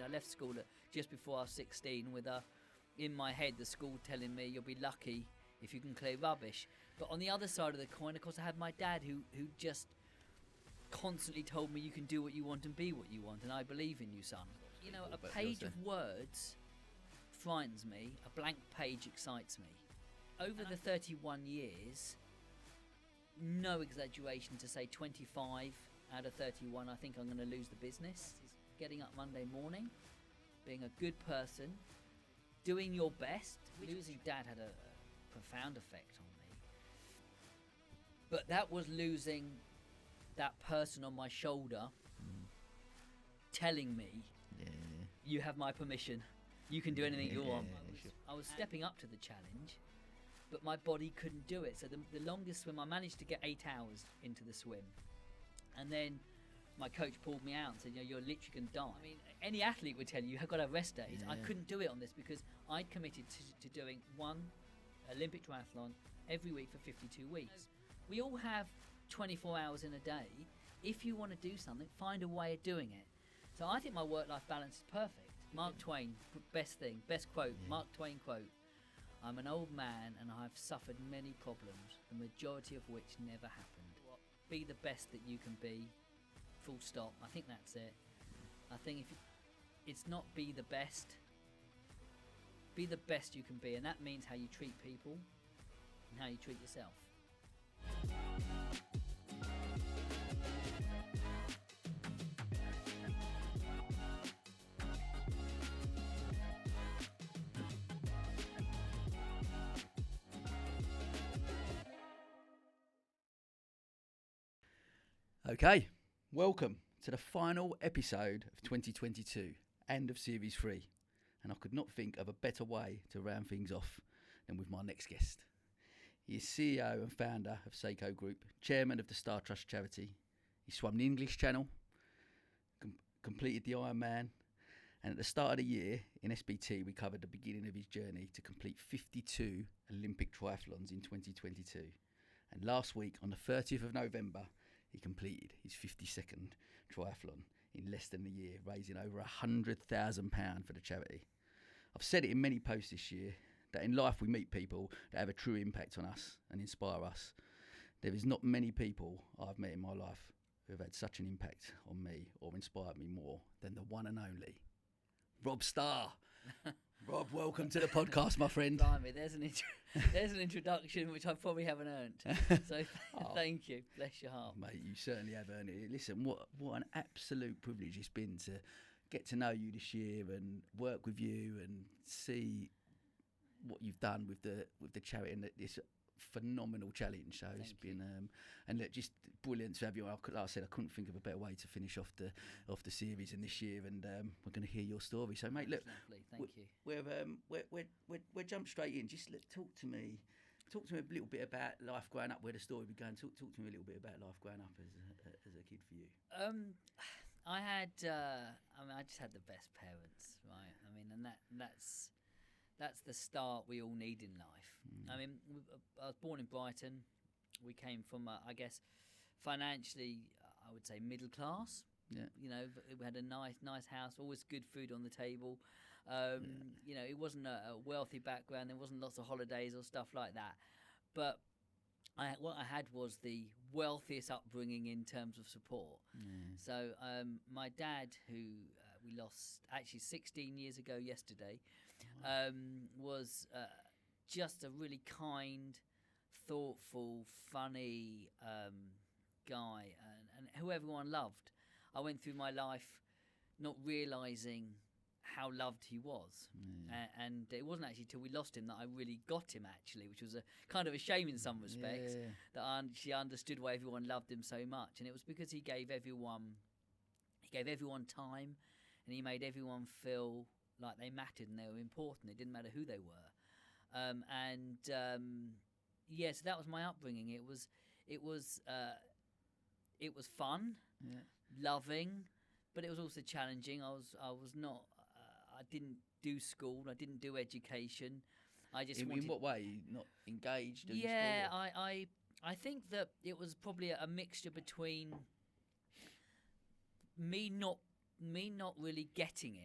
I left school just before I was 16 with in my head, the school telling me you'll be lucky if you can clear rubbish. But on the other side of the coin, of course, I had my dad who just constantly told me you can do what you want and be what you want, and I believe in you, son. You know, a page of words frightens me, a blank page excites me. Over the 31 years, no exaggeration to say 25 out of 31, I think I'm going to lose the business. Getting up Monday morning, being a good person, doing your best. Losing Dad had a profound effect on me. But that was losing that person on my shoulder telling me, you have my permission. You can do anything you want. I was stepping up to the challenge, but my body couldn't do it. So the longest swim, I managed to get 8 hours into the swim. And then my coach pulled me out and said, you're literally going to die. I mean, any athlete would tell you, you've got to have rest days. I couldn't do it on this because I'd committed to doing one Olympic triathlon every week for 52 weeks. We all have 24 hours in a day. If you want to do something, find a way of doing it. So I think my work-life balance is perfect. Mark Twain, best quote, Mark Twain quote. I'm an old man and I've suffered many problems, the majority of which never happened. Be the best that you can be, full stop. I think that's it. I think if it's not be the best you can be, and that means how you treat people and how you treat yourself. Okay, welcome to the final episode of 2022 and of Series 3. And I could not think of a better way to round things off than with my next guest. He is CEO and founder of SEICO Group, Chairman of the Starr Trust Charity. He swam the English Channel, completed the Ironman, and at the start of the year in SBT we covered the beginning of his journey to complete 52 Olympic Triathlons in 2022. And last week on the 30th of November he completed his 52nd triathlon in less than a year, raising over £100,000 for the charity. I've said it in many posts this year, that in life we meet people that have a true impact on us and inspire us. There is not many people I've met in my life who have had such an impact on me or inspired me more than the one and only Rob Starr. Rob, welcome to the podcast, my friend. Blimey, there's an introduction which I probably haven't earned. So thank you. Bless your heart. Mate, you certainly have earned it. Listen, what an absolute privilege it's been to get to know you this year and work with you and see what you've done with the charity and this phenomenal challenge. So it's been and look, just brilliant to have you. Like I said, I couldn't think of a better way to finish off the series in this year, and we're going to hear your story. So, mate, look, thank you. We're jump straight in. Just talk to me a little bit about life growing up. Where the story began. Talk to me a little bit about life growing up as a kid for you. I just had the best parents, right? I mean, and that's the start we all need in life. I mean, I was born in Brighton. We came from, I guess, financially, I would say middle class. Yeah. You know, we had a nice house, always good food on the table. You know, it wasn't a wealthy background. There wasn't lots of holidays or stuff like that. But what I had was the wealthiest upbringing in terms of support. So my dad, who we lost actually 16 years ago yesterday, was just a really kind, thoughtful, funny guy and who everyone loved. I went through my life not realising how loved he was. And it wasn't actually till we lost him that I really got him, actually, which was a kind of a shame in some respects, that I actually understood why everyone loved him so much. And it was because he gave everyone time, and he made everyone feel like they mattered and they were important. It didn't matter who they were. So that was my upbringing. It was fun, loving, but it was also challenging. I didn't do school. I didn't do education. I just in what way? Not engaged in school? I think that it was probably a mixture between me not me not really getting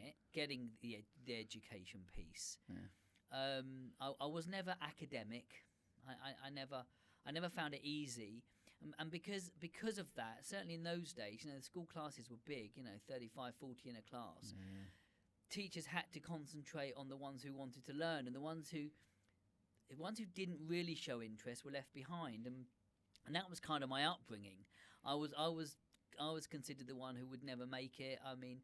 the education piece. I was never academic. I never found it easy, and because of that, certainly in those days, the school classes were big. 35, 40 in a class. Teachers had to concentrate on the ones who wanted to learn, and the ones who didn't really show interest were left behind, and that was kind of my upbringing. I was considered the one who would never make it. I mean,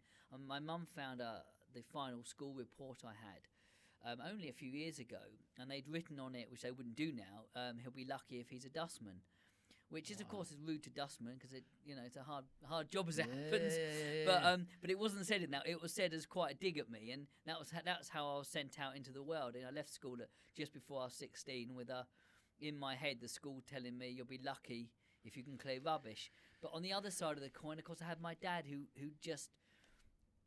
my mum found the final school report I had only a few years ago, and they'd written on it, which they wouldn't do now. He'll be lucky if he's a dustman, which is of course is rude to dustman because it's a hard job as it happens. But it wasn't said in that. It was said as quite a dig at me, and that's how I was sent out into the world. And I left school just before I was 16 with in my head the school telling me you'll be lucky if you can clear rubbish. But on the other side of the coin, of course, I had my dad who just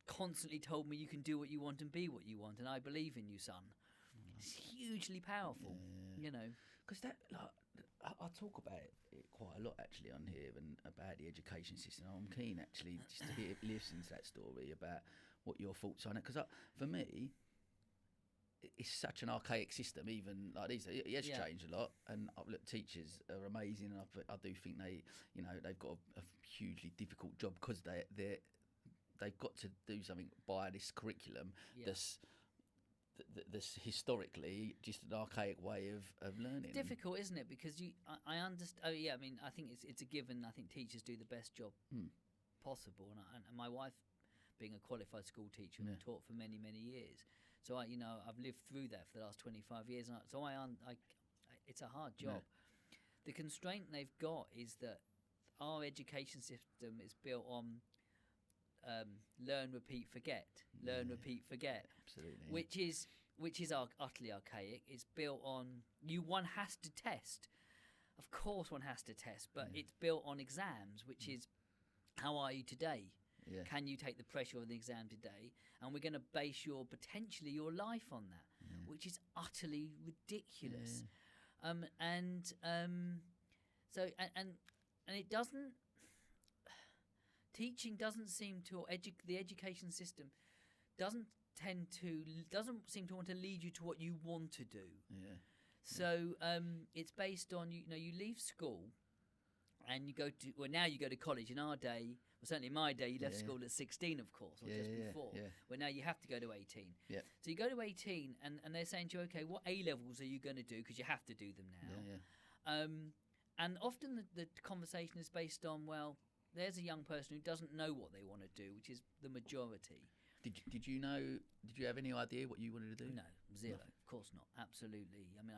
constantly told me you can do what you want and be what you want, and I believe in you, son. It's hugely powerful, Because that, I talk about it quite a lot actually on here and about the education system. I'm keen actually just to listen to that story about what your thoughts on it. Because for me, it's such an archaic system, even like these. It has changed a lot, and look, teachers are amazing, and I do think they've got a hugely difficult job because they've got to do something by this curriculum that's historically just an archaic way of learning. It's difficult, isn't it? Because I understand. Oh yeah, I mean, I think it's a given. I think teachers do the best job possible, and my wife, being a qualified school teacher, and taught for many years. So I've lived through that for the last 25 years. So it's a hard job. The constraint they've got is that our education system is built on learn, repeat, forget. Learn, repeat, forget. Absolutely. Which is utterly archaic. It's built on one has to test. Of course, one has to test, but it's built on exams, which is how are you today? Yeah. Can you take the pressure of the exam today? And we're going to base potentially your life on that, which is utterly ridiculous. Yeah. So it doesn't. Teaching doesn't seem to, the education system doesn't seem to want to lead you to what you want to do. Yeah. So it's based on you leave school, and you go to college. In our day, well, certainly in my day, you left school at 16, of course, or just before. Yeah. Well, now you have to go to 18. Yeah. So you go to 18, and they're saying to you, okay, what A levels are you going to do? Because you have to do them now. Yeah. And often the conversation is based on, well, there's a young person who doesn't know what they want to do, which is the majority. Did you have any idea what you wanted to do? No, zero. Nothing. Of course not. Absolutely. I mean,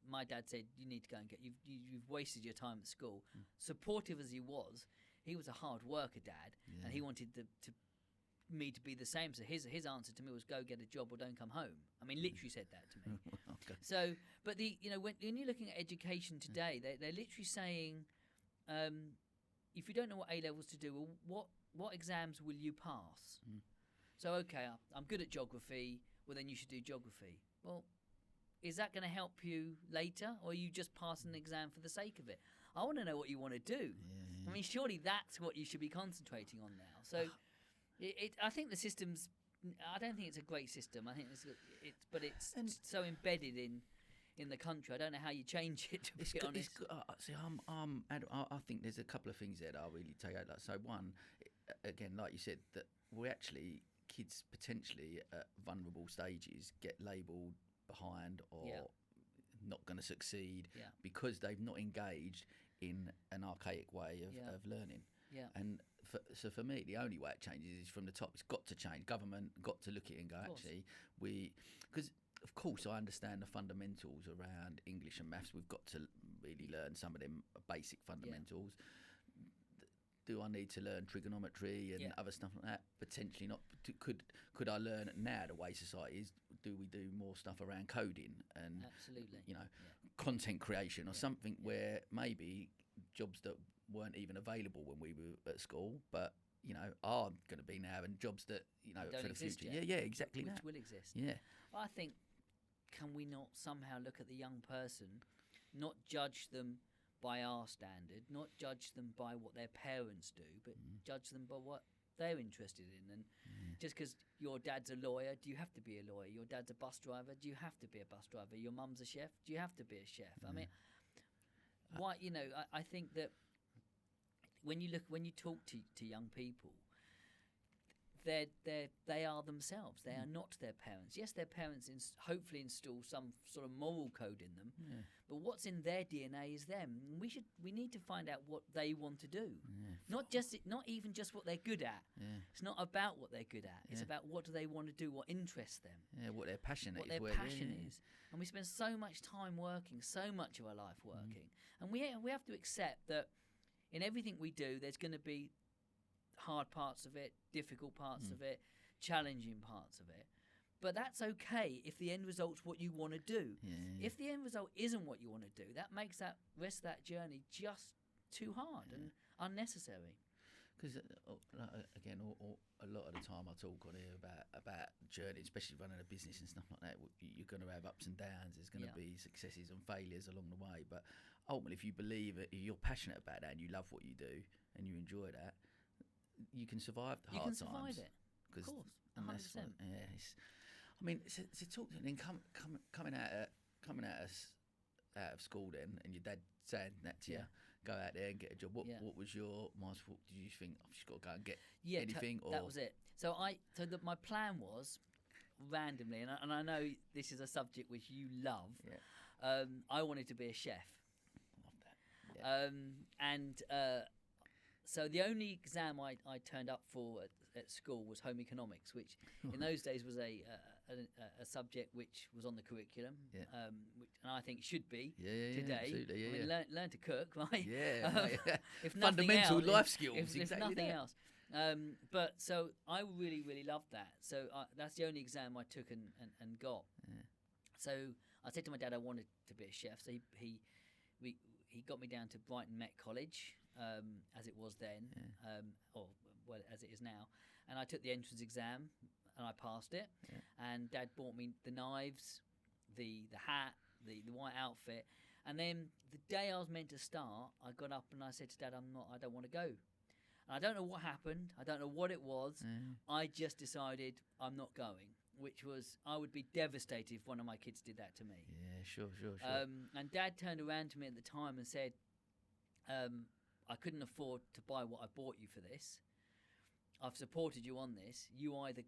my dad said you need to go and you've wasted your time at school. Supportive as he was a hard worker, Dad, and he wanted me to be the same. So his answer to me was go get a job or don't come home. I mean, literally said that to me. Okay. So, but when you're looking at education today, they're literally saying, if you don't know what A levels to do, well, what exams will you pass? So, okay, I'm good at geography. Well, then you should do geography. Well, is that going to help you later, or are you just passing an exam for the sake of it? I want to know what you want to do. Yeah. I mean, surely that's what you should be concentrating on now. So, I think the system's. I don't think it's a great system. I think it's so embedded in the country. I don't know how you change it. To be honest, I think there's a couple of things there that I really take out. So one, again, like you said, that we actually kids potentially at vulnerable stages get labelled behind or not going to succeed because they've not engaged in an archaic way of learning. Yeah. And for me, the only way it changes is from the top. It's got to change. Government got to look at it and go, actually, because of course I understand the fundamentals around English and maths. We've got to really learn some of them basic fundamentals. Do I need to learn trigonometry and other stuff like that? Potentially not. Could I learn now the way society is? Do we do more stuff around coding and content creation or something where maybe jobs that weren't even available when we were at school, but are going to be now, and jobs that don't for the exist future. Yet, Yeah, exactly. Which will exist. Yeah. Well, I think, can we not somehow look at the young person, not judge them by our standard, not judge them by what their parents do, but judge them by what they're interested in. And just because your dad's a lawyer, do you have to be a lawyer? Your dad's a bus driver, do you have to be a bus driver? Your mum's a chef, do you have to be a chef? I mean, why? I think that when you talk to young people, they are themselves. They are not their parents. Yes, their parents hopefully install some sort of moral code in them, but what's in their DNA is them. We need to find out what they want to do, not even just what they're good at. It's not about what they're good at. It's about what do they want to do, what interests them, what their passion is. And we spend so much time working, so much of our life working, and we have to accept that in everything we do, there's going to be hard parts of it, difficult parts of it, challenging parts of it. But that's okay if the end result's what you want to do. If the end result isn't what you want to do, that makes that rest of that journey just too hard and unnecessary. Because again, a lot of the time I talk on here about journey, especially running a business and stuff like that. You're going to have ups and downs. There's going to be successes and failures along the way. But ultimately, if you believe it, you're passionate about that, and you love what you do, and you enjoy that, you can survive the hard times. You can survive it, of course. 100%. I mean, so talk to then coming out of school then, and your dad saying that to you, go out there and get a job. What was your mindset? Did you think I've just got to go and get anything? That was it. So my plan was randomly, and I know this is a subject which you love. I wanted to be a chef. Love that. So the only exam I turned up for at school was home economics, which in those days was a subject which was on the curriculum, and I think it should be today. Absolutely, I mean, learn to cook, right? If fundamental else, life skills. If nothing else. But so I really, really loved that. So that's the only exam I took and got. So I said to my dad I wanted to be a chef. So he got me down to Brighton Met College. As it was then, as it is now, and I took the entrance exam and I passed it. And Dad bought me the knives, the hat, the white outfit, and then the day I was meant to start, I got up and I said to Dad, I don't want to go. And I don't know what happened. I don't know what it was. I just decided I'm not going, which was I would be devastated if one of my kids did that to me. Sure. And Dad turned around to me at the time and said, I couldn't afford to buy what I bought you for this. I've supported you on this. You either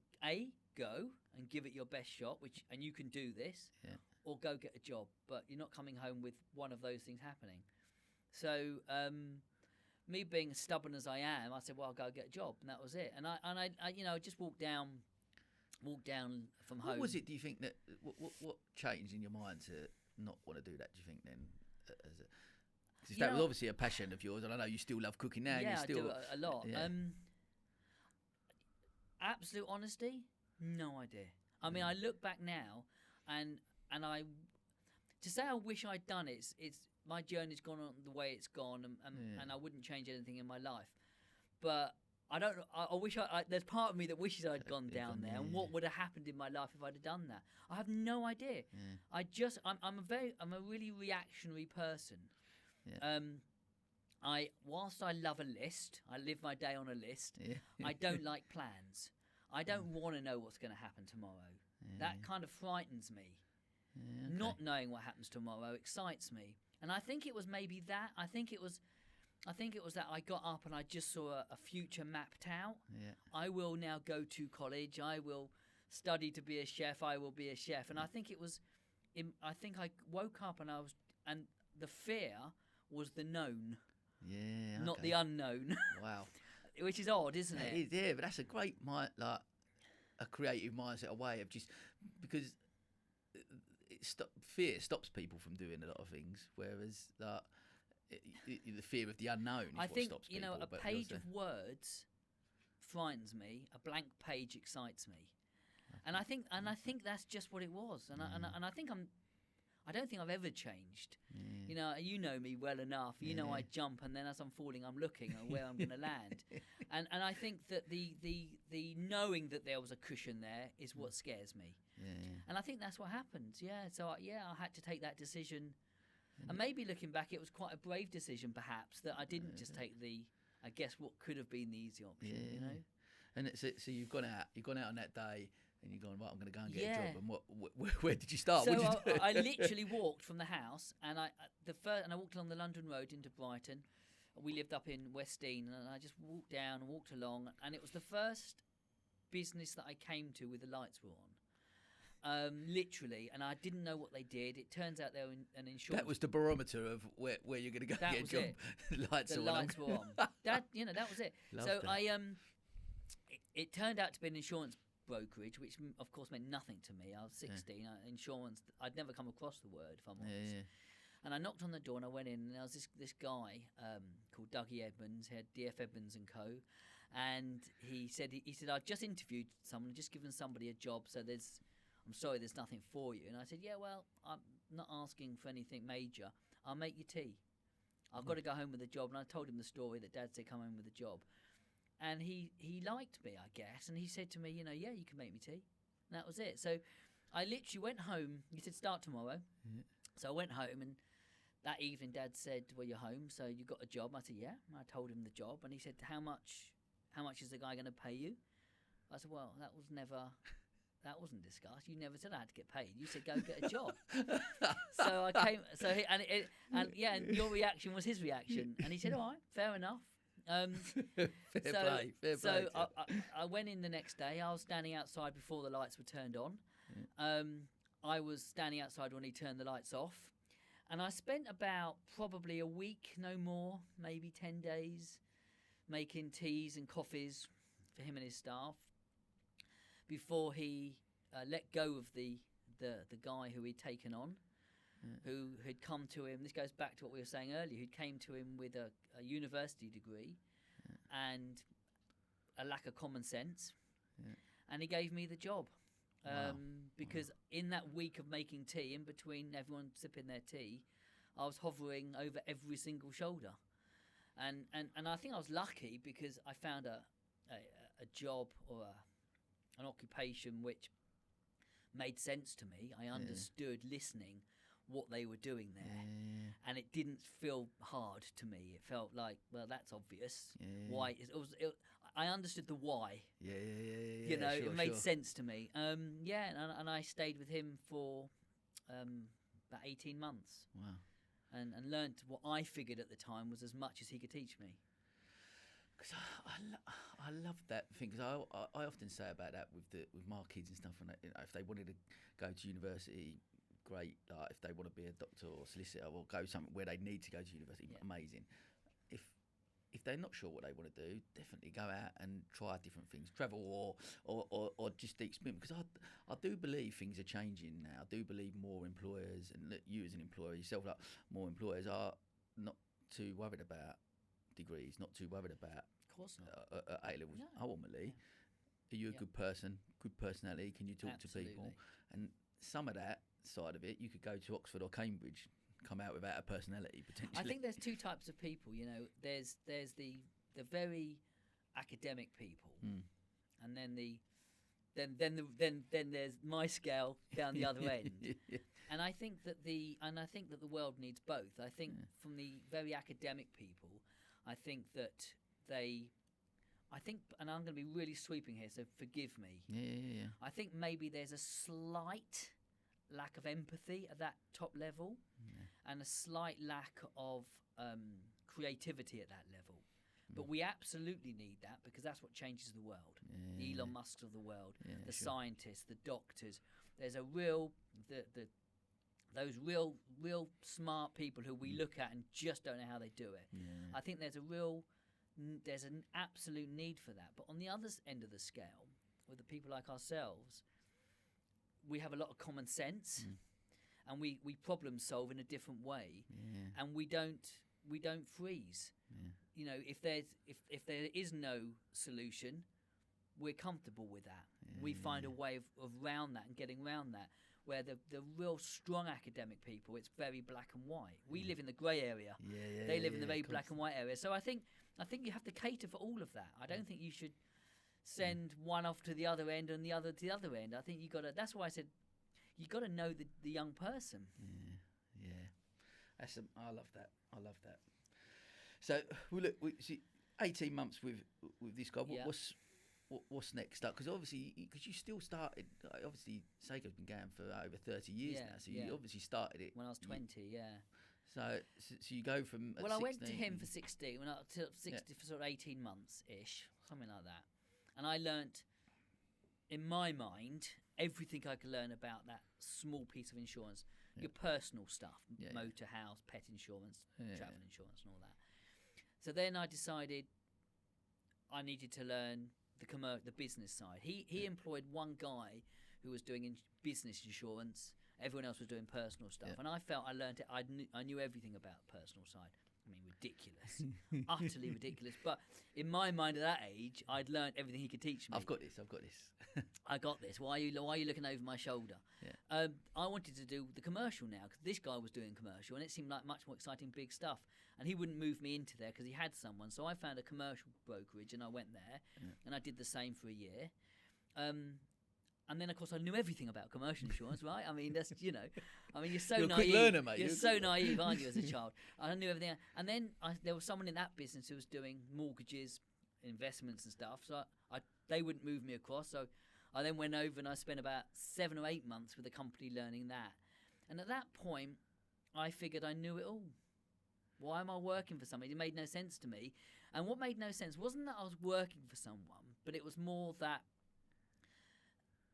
go and give it your best shot, and you can do this, or go get a job. But you're not coming home with one of those things happening. So me being as stubborn as I am, I said, well, I'll go get a job, and that was it. And I just walked down from home. What was it? Do you think that what changed in your mind to not want to do that? Do you think then? Because that was obviously a passion of yours, and I know you still love cooking now. Yeah, I do a lot. Absolute honesty, no idea. I mean, I look back now, and I to say I wish I'd done it. It's my journey's gone on the way it's gone, and I wouldn't change anything in my life. But I don't. I wish there's part of me that wishes I'd gone down there, and what would have happened in my life if I'd have done that. I have no idea. I'm a really reactionary person. Whilst I love a list, I live my day on a list. I don't like plans. I don't want to know what's going to happen tomorrow. That kind of frightens me. Not knowing what happens tomorrow excites me. And I think it was maybe that. I think it was that I got up and I just saw a future mapped out. I will now go to college. I will study to be a chef. I will be a chef. And I think I think I woke up and the fear was the known, not the unknown. Wow, which is odd, isn't it? Yeah, but that's a great a creative mindset, a way of just because fear stops people from doing a lot of things, whereas the fear of the unknown is what stops people. A page of words frightens me. A blank page excites me, and I think that's just what it was. And I don't think I've ever changed. You know me well enough. You know I jump, and then as I'm falling, I'm looking at where I'm going to land. And I think that the knowing that there was a cushion there is what scares me. And I think that's what happened. So I had to take that decision. And maybe looking back, it was quite a brave decision, perhaps, that I didn't just take what could have been the easy option. And so you've gone out on that day, and you've gone, right, I'm going to go and get a Yeah. job. And where did you start? So What did you do? I literally walked from the house, and I walked along the London Road into Brighton. We lived up in West Dean, and I just walked down and walked along, and it was the first business that I came to with the lights were on. Literally, and I didn't know what they did. It turns out they were an insurance. That was the barometer of where you're going to go That get a was job. it. The lights The were lights were on. That was it. Love So that. it turned out to be an insurance brokerage, which of course meant nothing to me. I was 16. Insurance, I'd never come across the word, if I'm honest. Yeah. And I knocked on the door and I went in, and there was this guy called Dougie Edmonds, he had DF Edmonds and Co. And he said, I've just interviewed someone, just given somebody a job, so I'm sorry, there's nothing for you. And I said, yeah, well, I'm not asking for anything major. I'll make you tea. I've got to go home with a job. And I told him the story that Dad said, come home with a job. And he liked me, I guess. And he said to me, yeah, you can make me tea. And that was it. So I literally went home. He said, start tomorrow. Yeah. So I went home, and that evening Dad said, well, you're home, so you got a job. I said, yeah. And I told him the job. And he said, how much is the guy going to pay you? I said, well, that wasn't discussed. You never said I had to get paid. You said go get a job. So I came. And your reaction was his reaction. And he said, all right, fair enough. Fair play. I went in the next day. I was standing outside before the lights were turned on. Yeah. I was standing outside when he turned the lights off. And I spent about probably a week, no more, maybe 10 days, making teas and coffees for him and his staff before he let go of the guy who he'd taken on, who had come to him. This goes back to what we were saying earlier, who came to him with a university degree and a lack of common sense. Yeah. And he gave me the job. Because in that week of making tea, in between everyone sipping their tea, I was hovering over every single shoulder. And I think I was lucky because I found a job or an occupation which made sense to me. I understood listening what they were doing there, and it didn't feel hard to me. It felt like, well, that's obvious. Why? I understood the why. It made sense to me. And I stayed with him for about 18 months. Wow. And learned what I figured at the time was as much as he could teach me. Because I love that thing. Because I often say about that with my kids and stuff. And if they wanted to go to university, great. Like if they want to be a doctor or solicitor or go somewhere where they need to go to university, amazing. If they're not sure what they want to do, definitely go out and try different things, travel or just experience. Because I do believe things are changing now. I do believe more employers, and you as an employer yourself, like more employers are not too worried about degrees, not too worried about. Of course not. A levels. No. Ultimately, are you a good person? Good personality? Can you talk to people? And some of that side of it, you could go to Oxford or Cambridge, come out without a personality potentially. I think there's two types of people. There's the very academic people, and then there's my scale down the other end. And I think that the world needs both. I think from the very academic people, I think that and I'm going to be really sweeping here, so forgive me. Yeah. I think maybe there's a slight lack of empathy at that top level, and a slight lack of creativity at that level. But we absolutely need that, because that's what changes the world. The Elon Musks of the world, the scientists, the doctors. There's a real those real smart people who we look at and just don't know how they do it. I think there's an absolute need for that. But on the other end of the scale, with the people like ourselves, we have a lot of common sense, and we problem solve in a different way, and we don't freeze. If there is no solution, we're comfortable with that. We find a way of around that and getting around that. Where the real strong academic people, it's very black and white. We live in the grey area. They live in the very black and white area. So I think you have to cater for all of that. I don't think you should send one off to the other end and the other to the other end. I think you got to. That's why I said you got to know the young person. I love that. So we see 18 months with this guy. what's next up? Because obviously, because you still started. Obviously, Seiko's been going for over 30 years now. So you obviously started it when I was 20. So you go from. Well, I went to him for 16. When I was 60 for sort of 18 months ish, something like that, and I learnt, in my mind, everything I could learn about that small piece of insurance, your personal stuff, motor, house, pet insurance, travel insurance, and all that. So then I decided I needed to learn the business side. He employed one guy who was doing business insurance. Everyone else was doing personal stuff, and I felt I learned it. I knew everything about the personal side. I mean, ridiculous, utterly ridiculous. But in my mind at that age, I'd learned everything he could teach me. I've got this. I got this. Why are you looking over my shoulder? I wanted to do the commercial now because this guy was doing commercial, and it seemed like much more exciting, big stuff. And he wouldn't move me into there because he had someone. So I found a commercial brokerage, and I went there, and I did the same for a year. And then, of course, I knew everything about commercial insurance, right? I mean, that's, you're so You're a naive. quick learner, mate. You're so naive, aren't you, as a child? I knew everything. And then there was someone in that business who was doing mortgages, investments and stuff. So they wouldn't move me across. So I then went over and I spent about 7 or 8 months with the company learning that. And at that point, I figured I knew it all. Why am I working for somebody? It made no sense to me. And what made no sense wasn't that I was working for someone, but it was more that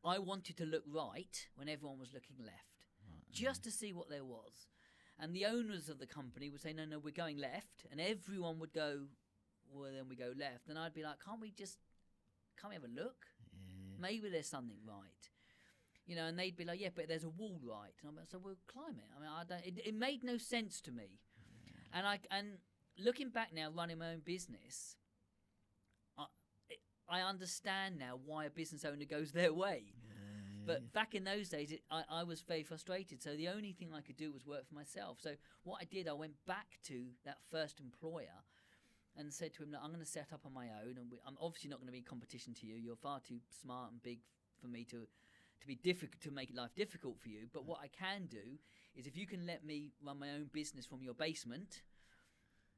I wanted to look right when everyone was looking left, just to see what there was. And the owners of the company would say, no, we're going left. And everyone would go, well, then we go left. And I'd be like, can't we have a look? Yeah. Maybe there's something right. And they'd be like, yeah, but there's a wall right. And I'm like, so we'll climb it. I mean, it made no sense to me. Yeah. And looking back now, running my own business, I understand now why a business owner goes their way. But back in those days, I was very frustrated. So the only thing I could do was work for myself. So what I did, I went back to that first employer and said to him, look, I'm going to set up on my own. And I'm obviously not going to be competition to you. You're far too smart and big for me to be difficult, to make life difficult for you. But what I can do is if you can let me run my own business from your basement,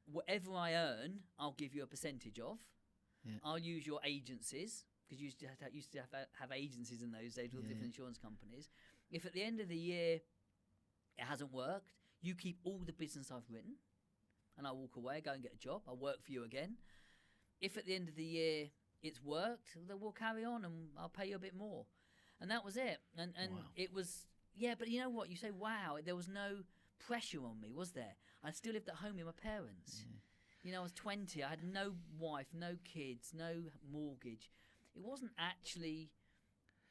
whatever I earn, I'll give you a percentage of. Yeah. I'll use your agencies, because you used to have agencies in those days with different insurance companies. If at the end of the year it hasn't worked, you keep all the business I've written, and I'll walk away, go and get a job. I'll work for you again. If at the end of the year it's worked, then we'll carry on and I'll pay you a bit more. And that was it. And wow. It was, but you know what? You say, wow, there was no pressure on me, was there? I still lived at home with my parents. Yeah. I was 20. I had no wife, no kids, no mortgage. It wasn't actually...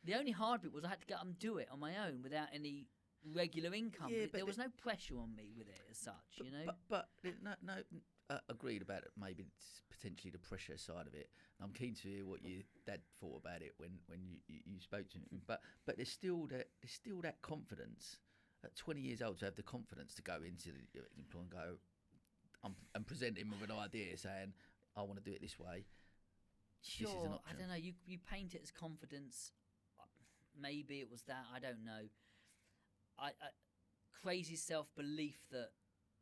The only hard bit was I had to go and do it on my own without any regular income. Yeah, but there was no pressure on me with it as such, But no, agreed about it. Maybe it's potentially the pressure side of it. I'm keen to hear what your dad thought about it when you spoke to him. But there's still that confidence at 20 years old to have the confidence to go into the employer and go and present him with an idea saying, I want to do it this way. Sure, this is an option. I don't know. You paint it as confidence. Maybe it was that. I don't know. I crazy self-belief that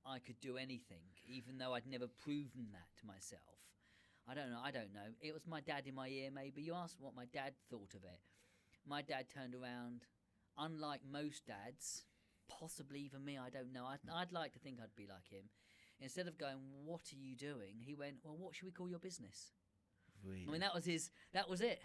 I could do anything, even though I'd never proven that to myself. I don't know. It was my dad in my ear, maybe. You asked what my dad thought of it. My dad turned around, unlike most dads, possibly even me, I don't know. I'd like to think I'd be like him. Instead of going, what are you doing? He went, well, what should we call your business? Really? I mean, that was it.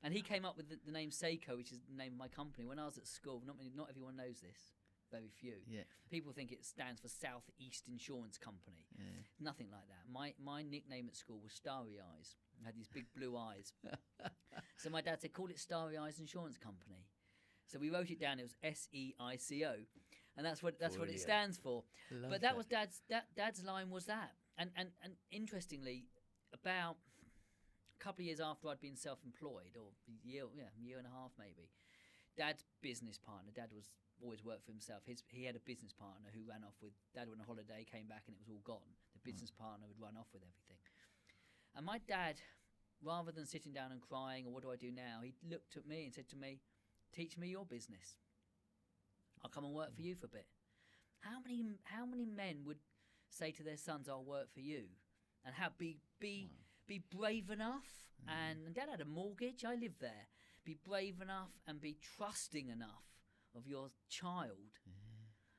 And he came up with the name Seiko, which is the name of my company. When I was at school, not everyone knows this. Very few. Yeah. People think it stands for South East Insurance Company. Yeah. Nothing like that. My nickname at school was Starry Eyes. I had these big blue eyes. So my dad said, call it Starry Eyes Insurance Company. So we wrote it down. It was SEICO, and that's what it stands for. But that was Dad's line was that. And interestingly, about a couple of years after I'd been self-employed, or a year and a half maybe, Dad's business partner, Dad was always worked for himself. He had a business partner who ran off with, Dad went on holiday, came back and it was all gone. The business partner would run off with everything. And my dad, rather than sitting down and crying, or what do I do now, he looked at me and said to me, teach me your business. I'll come and work for you for a bit. How many men would say to their sons, I'll work for you? And be be brave enough, and Dad had a mortgage. I lived there. Be brave enough and be trusting enough of your child.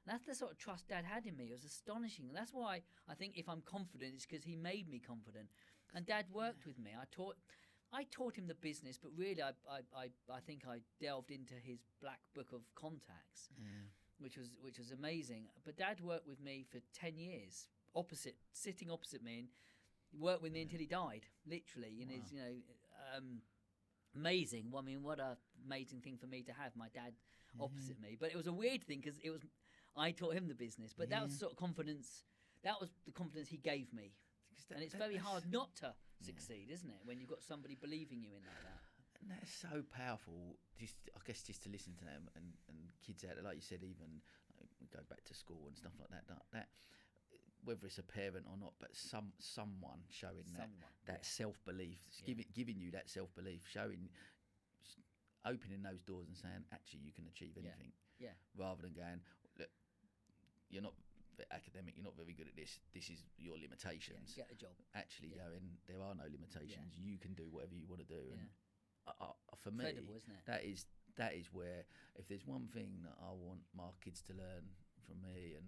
That's the sort of trust Dad had in me. It was astonishing. And that's why I think if I'm confident, it's because he made me confident. And Dad worked with me. I taught him the business, but really I think I delved into his black book of contacts, which was amazing. But Dad worked with me for 10 years, sitting opposite me, and worked with me until he died, literally. And it's, amazing. Well, I mean, what a amazing thing for me to have my dad opposite me. But it was a weird thing because I taught him the business, but that was the sort of confidence. That was the confidence he gave me. And it's very hard not to succeed, isn't it, when you've got somebody believing you in like that. And that's so powerful. I guess just to listen to them and kids out there, like you said, even we go back to school and stuff like that. That whether it's a parent or not, but someone showing that self-belief, giving you that self-belief, opening those doors and saying, actually, you can achieve anything. Yeah. Rather than going, look, you're not academic, you're not very good at this is your limitations. Get a job. Actually going, there are no limitations, you can do whatever you want to do. And for me, incredible, isn't it? that is where, if there's one thing that I want my kids to learn from me and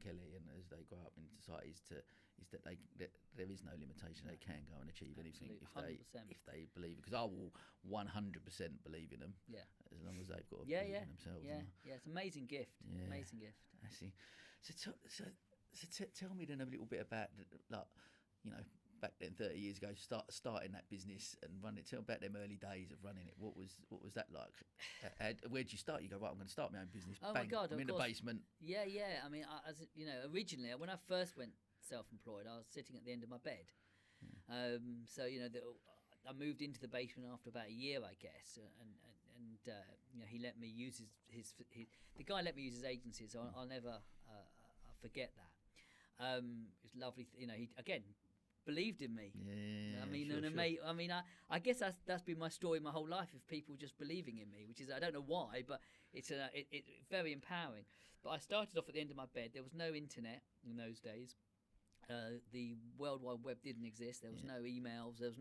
Kelly, and as they grow up in society, is that there is no limitation. They can go and achieve anything if they believe it, because I will 100% believe in them, as long as they've got to believe in themselves. It's an amazing gift. Amazing gift. I see. So tell me then a little bit about, like, back then 30 years ago, starting that business and running it. Tell me about them early days of running it. What was that like? Where'd you start? You go, right, I'm going to start my own business. Oh, Bang, my God, I'm in course. the basement. Yeah. I mean, originally when I first went self-employed, I was sitting at the end of my bed. So I moved into the basement after about a year, I guess, and he let me use the guy let me use his agency, so I'll never forget that. It's lovely. He again believed in me. I guess that's been my story my whole life, of people just believing in me, which is, I don't know why, but it's very empowering. But I started off at the end of my bed. There was no internet in those days. The World Wide Web didn't exist. There was no emails. There was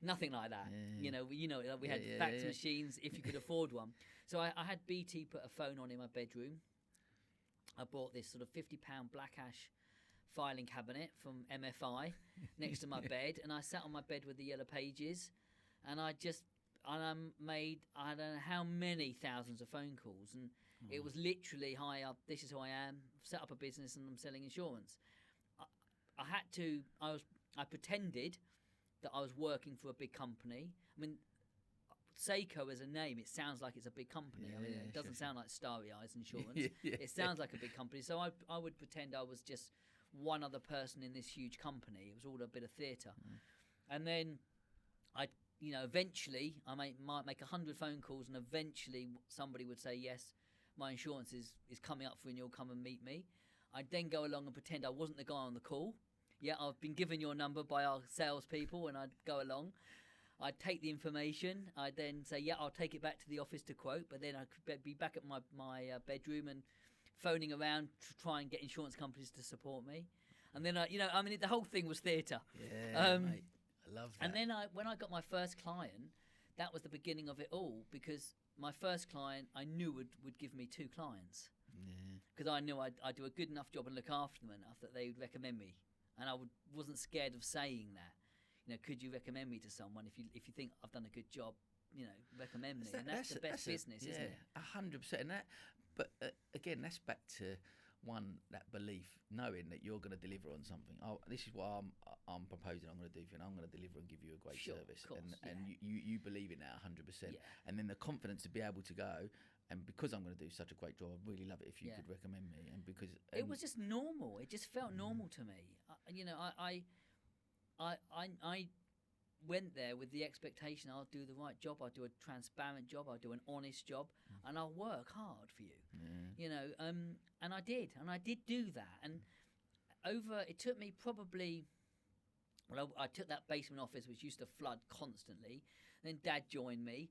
nothing like that. We had fax machines if you could afford one. So I had BT put a phone on in my bedroom. I bought this sort of £50 black ash filing cabinet from MFI next to my bed, and I sat on my bed with the yellow pages, and I made, I don't know how many thousands of phone calls, and it was literally, hi, this is who I am, I've set up a business and I'm selling insurance. I pretended that I was working for a big company. I mean, Seiko as a name, it sounds like it's a big company. It doesn't sound like Starry Eyes Insurance. It sounds like a big company. So I would pretend I was just one other person in this huge company. It was all a bit of theatre. And then eventually I might make 100 phone calls, and eventually somebody would say, yes, my insurance is coming up for renewal, come and meet me. I'd then go along and pretend I wasn't the guy on the call. Yeah, I've been given your number by our salespeople, and I'd go along. I'd take the information. I'd then say, yeah, I'll take it back to the office to quote, but then I could be back at my bedroom and phoning around to try and get insurance companies to support me. And then, the whole thing was theatre. Yeah, mate. I love that. And then when I got my first client, that was the beginning of it all, because my first client I knew would give me 2 clients. Because I knew I'd do a good enough job and look after them enough that they would recommend me. And I wasn't scared of saying that. Could you recommend me to someone if you think I've done a good job? Recommend me. And that's the best business, isn't it? 100%. And that, but again, that's back to that belief, knowing that you're going to deliver on something. This is what I'm proposing I'm going to do for you, and I'm going to deliver and give you a great service. And you believe in that 100%. And then the confidence to be able to go. And because I'm going to do such a great job, I'd really love it if you could recommend me. And because it was just normal. It just felt normal to me. I went there with the expectation I'll do the right job, I'll do a transparent job, I'll do an honest job, and I'll work hard for you. And I did do that. And it took me probably, I took that basement office which used to flood constantly. Then Dad joined me.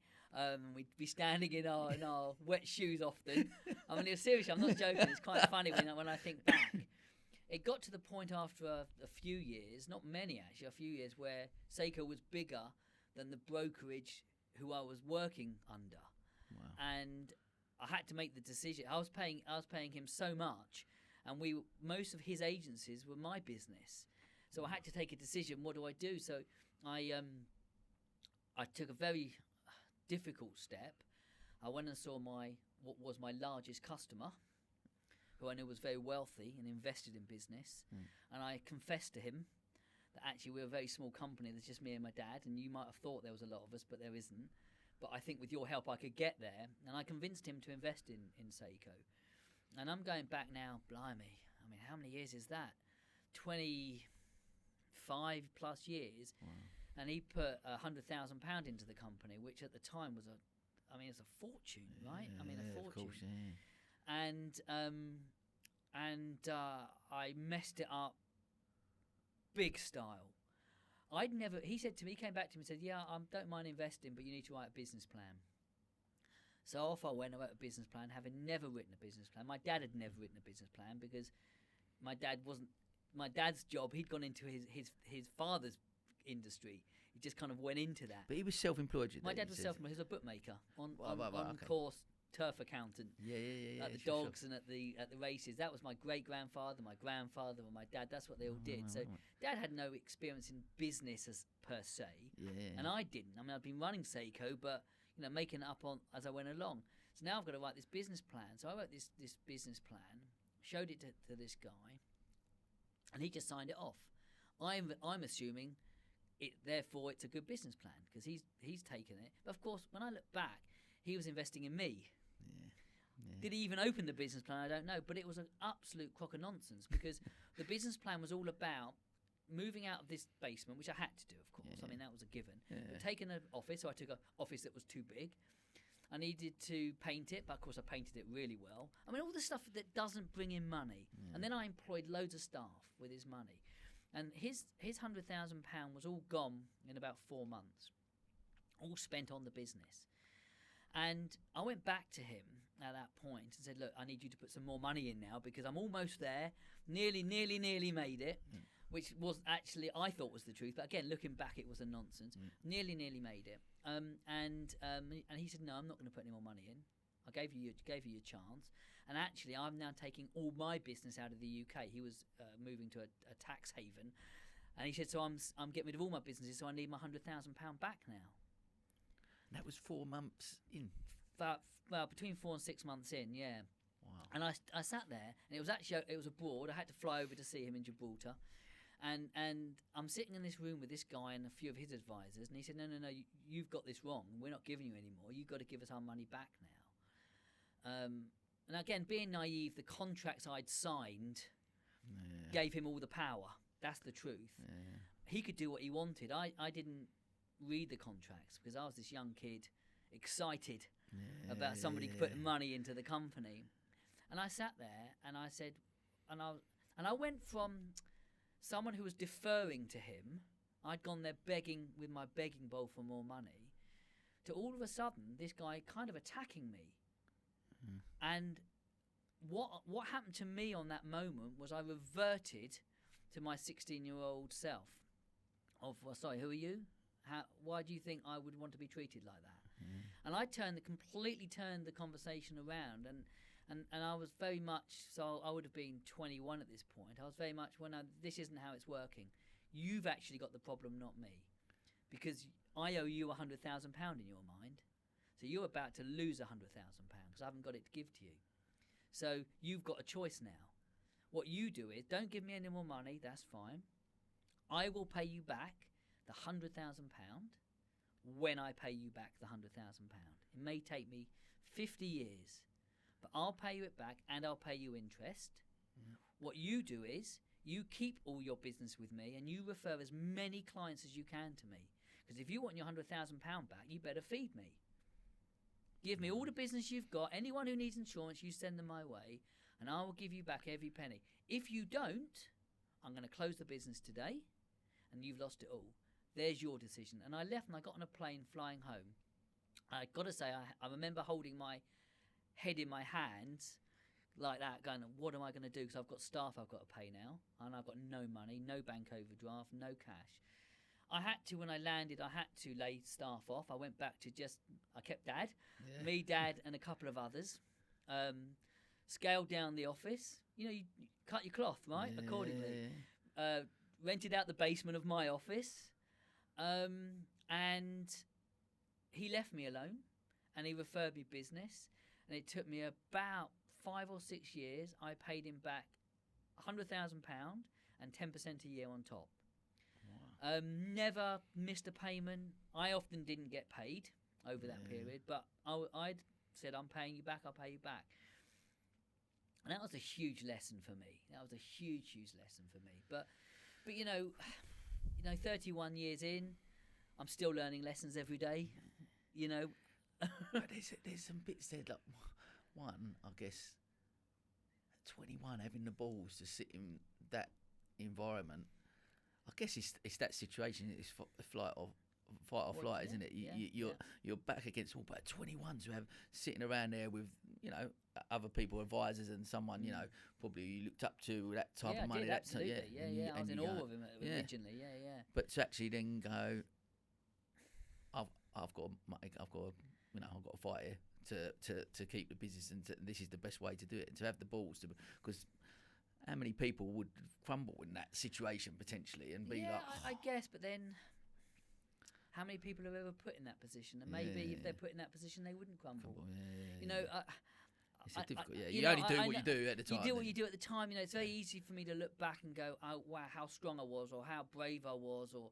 We'd be standing in our wet shoes often. I mean, seriously, I'm not joking. It's quite funny when I think back. it got to the point after a few years, not many actually, a few years, where Seiko was bigger than the brokerage who I was working under. Wow. And I had to make the decision. I was paying him so much, and most of his agencies were my business. So I had to take a decision. What do I do? So I took a very difficult step. I went and saw what was my largest customer, who I knew was very wealthy and invested in business, and I confessed to him that actually we're a very small company. There's just me and my dad, and you might have thought there was a lot of us, but there isn't. But I think with your help I could get there, and I convinced him to invest in Seiko. And I'm going back now, blimey, I mean, how many years is that? 25 plus years. Wow. And he put £100,000 into the company, which at the time was it's a fortune, right? Yeah, I mean, a fortune. Of course, yeah. And I messed it up big style. He said to me, he came back to me and said, yeah, I don't mind investing, but you need to write a business plan. So off I went, I wrote a business plan, having never written a business plan. My dad had never written a business plan because my dad's job, he'd gone into his father's industry. He just kind of went into that. But he was self-employed. My dad was self-employed. He was a bookmaker on okay. course, turf accountant. Yeah. At the dogs and at the races. That was my great-grandfather, my grandfather, and my dad. That's what they all did. So Dad had no experience in business per se, and I didn't. I mean, I'd been running Seiko, but making it up as I went along. So now I've got to write this business plan. So I wrote this business plan, showed it to this guy, and he just signed it off. I'm assuming therefore it's a good business plan because he's taken it. But of course, when I look back, he was investing in me. Yeah. Did he even open the business plan? I don't know. But it was an absolute crock of nonsense because the business plan was all about moving out of this basement, which I had to do, of course. Yeah. I mean, that was a given. Yeah. But taking an office, so I took an office that was too big. I needed to paint it, but of course I painted it really well. I mean, all the stuff that doesn't bring in money. Yeah. And then I employed loads of staff with his money. And his £100,000 was all gone in about 4 months, all spent on the business. And I went back to him at that point and said, look, I need you to put some more money in now because I'm almost there, nearly made it, which was actually, I thought was the truth. But again, looking back, it was a nonsense. Nearly made it. And he said, no, I'm not going to put any more money in. I gave you your chance. And actually, I'm now taking all my business out of the UK. He was moving to a tax haven. And he said, so I'm getting rid of all my businesses, so I need my £100,000 back now. That was 4 months in? Well, between 4 and 6 months in, yeah. Wow. And I sat there, and it was abroad. I had to fly over to see him in Gibraltar. And I'm sitting in this room with this guy and a few of his advisors, and he said, no, you've got this wrong. We're not giving you any more. You've got to give us our money back now. And again, being naive, the contracts I'd signed gave him all the power. That's the truth. Yeah. He could do what he wanted. I didn't read the contracts because I was this young kid excited about somebody putting money into the company. And I sat there and I said, and I went from someone who was deferring to him, I'd gone there begging with my begging bowl for more money, to all of a sudden this guy kind of attacking me. And what happened to me on that moment was I reverted to my 16-year-old self of, well, sorry, who are you? Why do you think I would want to be treated like that? And I completely turned the conversation around, and I was very much, so I would have been 21 at this point. I was very much, well, no, this isn't how it's working. You've actually got the problem, not me, because I owe you £100,000 in your mind. So you're about to lose £100,000 because I haven't got it to give to you. So you've got a choice now. What you do is, don't give me any more money, that's fine. I will pay you back the £100,000 when I pay you back the £100,000. It may take me 50 years, but I'll pay you it back and I'll pay you interest. What you do is, you keep all your business with me and you refer as many clients as you can to me. Because if you want your £100,000 back, you better feed me. Give me all the business you've got. Anyone who needs insurance, you send them my way, and I will give you back every penny. If you don't, I'm going to close the business today, and you've lost it all. There's your decision. And I left, and I got on a plane flying home. I've got to say, I remember holding my head in my hands, like that, going, what am I going to do? Because I've got staff I've got to pay now, and I've got no money, no bank overdraft, no cash. I had to, when I landed, I had to lay staff off. I went back to I kept Dad, me, Dad, and a couple of others. Scaled down the office. You cut your cloth, right, accordingly. Rented out the basement of my office. And he left me alone, and he referred me business. And it took me about 5 or 6 years. I paid him back £100,000 and 10% a year on top. Wow. Never missed a payment. I often didn't get paid over that period, but I'd said, I'm paying you back, I'll pay you back. And that was a huge lesson for me. That was a huge, huge lesson for me. But 31 years in, I'm still learning lessons every day. But there's some bits there. Like, one, I guess, at 21, having the balls to sit in that environment. I guess it's that situation. It's fight or flight, isn't it? You're back against all but 21s who have sitting around there with other people, advisors, and someone probably you looked up to that type of money. I was in awe of him originally. But to actually then go, I've got to fight here to keep the business, and this is the best way to do it, and to have the balls to, because how many people would crumble in that situation potentially and be I guess, but then how many people have ever put in that position? And maybe if they're put in that position, they wouldn't crumble. It's difficult. You only do what you do at the time. You do what you do at the time. It's very easy for me to look back and go, "Oh wow, how strong I was, or how brave I was, or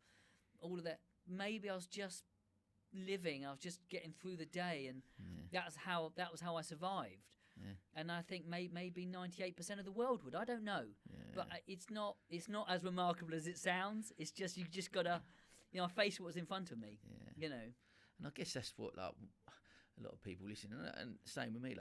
all of that." Maybe I was just living. I was just getting through the day, and that was how I survived. Yeah. And I think maybe 98% of the world would. I don't know, but it's not as remarkable as it sounds. It's just you just gotta, I face what's in front of me. And I guess that's what a lot of people listen, and same with me,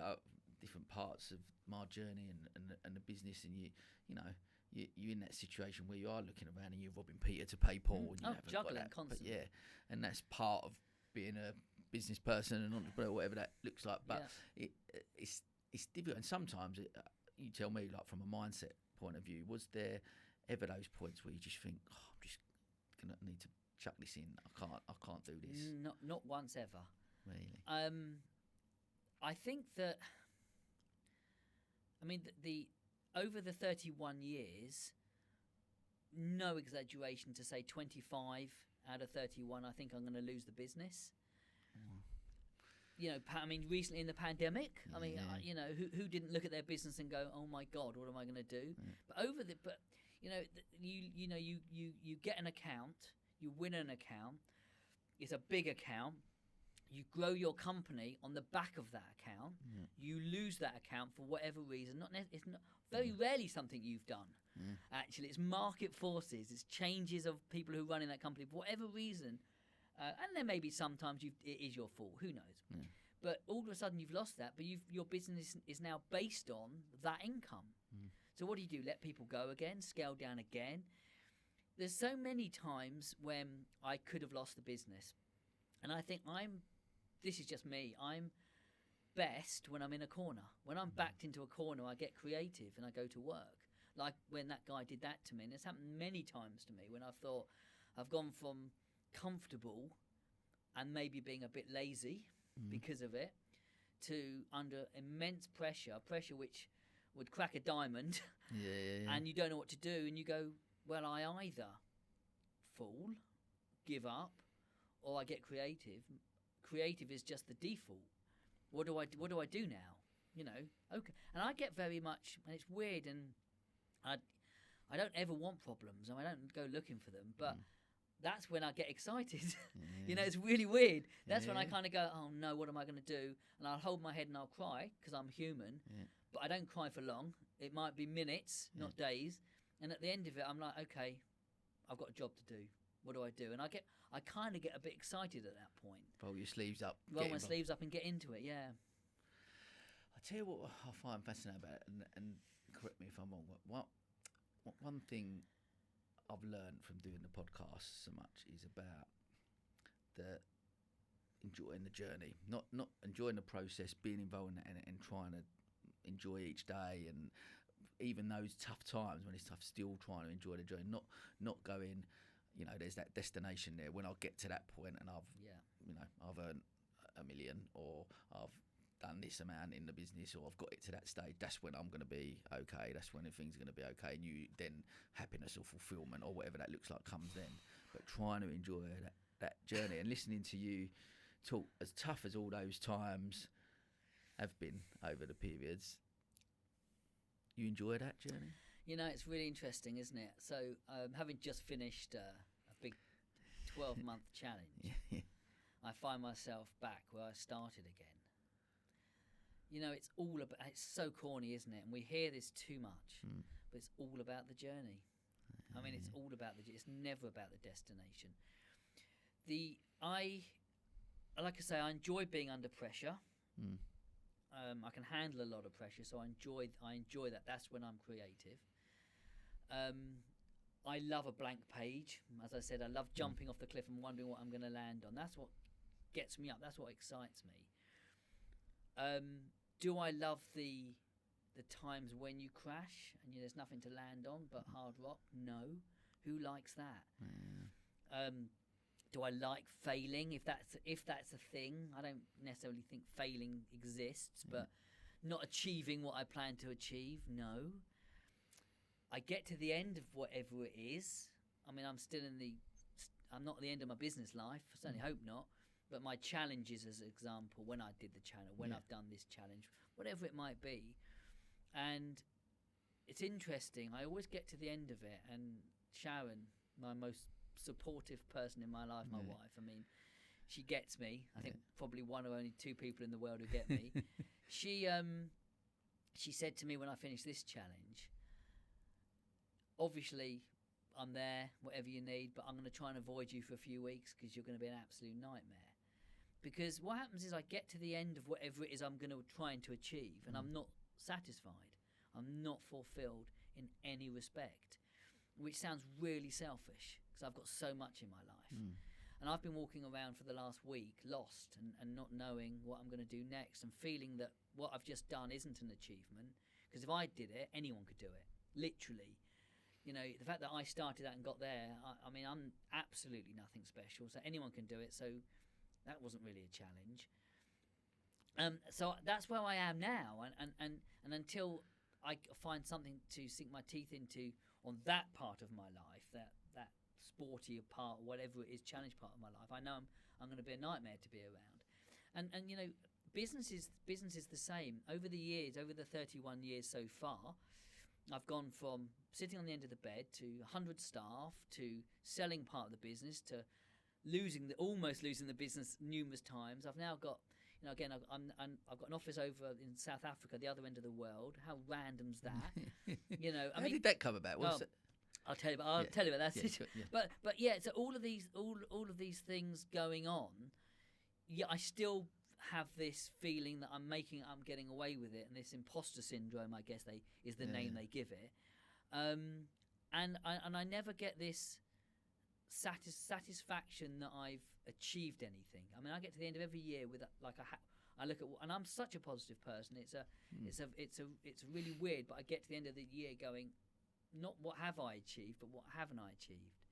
different parts of my journey and the business, and you're in that situation where you are looking around and you're robbing Peter to pay Paul. And you haven't juggling got that. constantly. But and that's part of being a business person and entrepreneur, whatever that looks like. But it's difficult, and sometimes you tell me, from a mindset point of view, was there ever those points where you just think, I'm just gonna need to chuck this in? I can't do this. Not once ever. Really. I think that. I mean, the over the 31 years, no exaggeration to say 25 out of 31, I think I'm going to lose the business. Recently in the pandemic, who didn't look at their business and go, "Oh my God, what am I going to do?" You get an account, you win an account, it's a big account. You grow your company on the back of that account. You lose that account for whatever reason. It's not very rarely something you've done. Actually, it's market forces. It's changes of people who run in that company for whatever reason. And there may be sometimes it is your fault. Who knows? But all of a sudden you've lost that. But your business is now based on that income. So what do? Let people go again? Scale down again? There's so many times when I could have lost the business, and I think this is just me. I'm best when I'm in a corner. When I'm backed into a corner, I get creative and I go to work. Like when that guy did that to me. And it's happened many times to me when I've thought I've gone from comfortable and maybe being a bit lazy because of it, to under immense pressure which would crack a diamond, and you don't know what to do, and you go, well, I either fall, give up, or I get creative. Creative is just the default. What do I do now? Okay. And I get very much, and it's weird, and I don't ever want problems, and I don't go looking for them, but that's when I get excited. It's really weird. That's when I kind of go, oh no, what am I going to do? And I'll hold my head and I'll cry because I'm human, but I don't cry for long. It might be minutes, not days. And at the end of it, I'm like, okay, I've got a job to do. What do I do? And I kind of get a bit excited at that point. Roll your sleeves up. Roll my sleeves up and get into it, I tell you what I find fascinating about it, and correct me if I'm wrong, one thing I've learned from doing the podcast so much is about enjoying the journey, not enjoying the process, being involved in it, and trying to enjoy each day, and even those tough times when it's tough, still trying to enjoy the journey, not going, there's that destination there. When I get to that point and I've earned $1 million, or I've done this amount in the business, or I've got it to that stage, that's when I'm going to be okay. That's when things are going to be okay. And then happiness or fulfillment or whatever that looks like comes then. But trying to enjoy that journey, and listening to you talk, as tough as all those times have been over the periods, you enjoy that journey? It's really interesting, isn't it? So having just finished a big 12-month challenge, I find myself back where I started again. It's all about, it's so corny, isn't it? And we hear this too much, but it's all about the journey. I mean, it's all about it's never about the destination. Like I say, I enjoy being under pressure. I can handle a lot of pressure, so I enjoy that. That's when I'm creative. I love a blank page. As I said, I love jumping off the cliff and wondering what I'm going to land on. That's what gets me up. That's what excites me. Do I love the times when you crash and there's nothing to land on but hard rock? No. Who likes that? Do I like failing? If that's a thing, I don't necessarily think failing exists, but not achieving what I plan to achieve, no. I get to the end of whatever it is. I mean, I'm not at the end of my business life. I certainly hope not. But my challenges, as an example, when I did the channel, when I've done this challenge, whatever it might be. And it's interesting. I always get to the end of it, and Sharon, my most supportive person in my life, my wife, I mean, she gets me. I think probably one of only two people in the world who get me. She said to me when I finished this challenge, obviously I'm there, whatever you need, but I'm going to try and avoid you for a few weeks because you're going to be an absolute nightmare. Because what happens is I get to the end of whatever it is I'm going to try to achieve, and I'm not satisfied. I'm not fulfilled in any respect, which sounds really selfish because I've got so much in my life. And I've been walking around for the last week lost and not knowing what I'm going to do next, and feeling that what I've just done isn't an achievement, because if I did it, anyone could do it, literally. The fact that I started that and got there, I mean, I'm absolutely nothing special, so anyone can do it, so that wasn't really a challenge. So that's where I am now, and until I find something to sink my teeth into on that part of my life, that sporty part, whatever it is, challenge part of my life, I know I'm going to be a nightmare to be around. And business is the same. Over the years, over the 31 years so far, I've gone from sitting on the end of the bed to 100 staff, to selling part of the business, to almost losing the business numerous times. I've now got, again, I've got an office over in South Africa, the other end of the world. How random's that? How did that come about? I'll tell you. I'll tell you about that. Sure, yeah. But yeah, so all of these things going on. Yeah, I still have this feeling that I'm getting away with it, and this imposter syndrome, I guess is the name they give it. And I never get this satisfaction that I've achieved anything. I mean, I get to the end of every year with I look at, and I'm such a positive person. It's really weird, but I get to the end of the year going, not what have I achieved, but what haven't I achieved.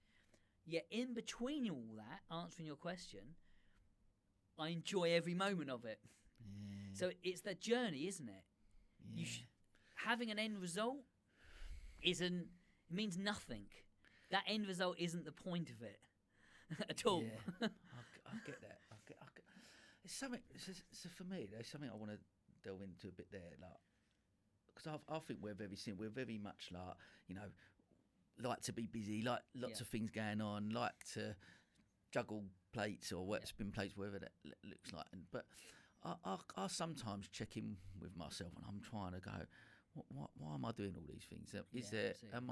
Yet in between all that, answering your question, I enjoy every moment of it. Yeah. So it's the journey, isn't it? Yeah. Having an end result means nothing. That end result isn't the point of it at all. Yeah. I get that. It's something. So for me, there's something I want to delve into a bit there, because I think we're very simple. We're very much like to be busy, like lots of things going on, like to juggle plates or spin plates, whatever that looks like. But I sometimes check in with myself, and I'm trying to go, why am I doing all these things? Am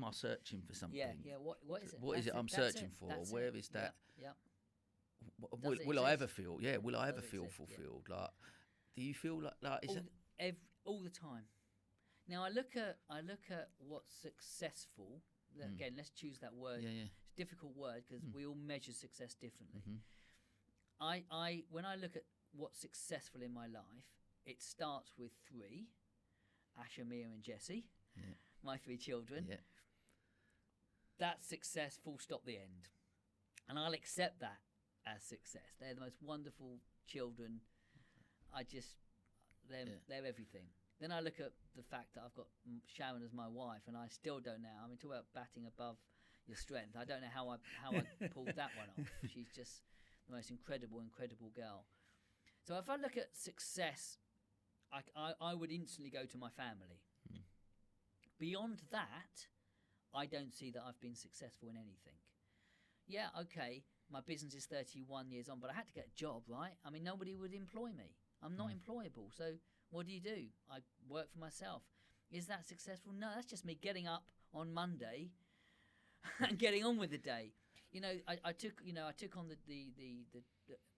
I searching for something? Yeah. What is it? What is it I'm searching for? Where is that? Yeah. Will I ever feel? Yeah. Will I ever feel fulfilled? Yeah. Like, do you feel like is it all the time? Now I look at what's successful. Again, let's choose that word. Yeah. It's a difficult word because we all measure success differently. When I look at what's successful in my life, it starts with 3, Asher, Mia and Jessie, my 3 children. Yeah. That's success, full stop, the end. And I'll accept that as success. They're the most wonderful children. They're everything. Then I look at the fact that I've got Sharon as my wife, and I still don't know. I mean, talk about batting above your strength. I don't know how I pulled that one off. She's just the most incredible girl. So if I look at success, I would instantly go to my family. Beyond that, I don't see that I've been successful in anything. Yeah, okay, my business is 31 years on, but I had to get a job, right? I mean, nobody would employ me. I'm not employable. So what do? I work for myself. Is that successful? No, that's just me getting up on Monday and getting on with the day. I took on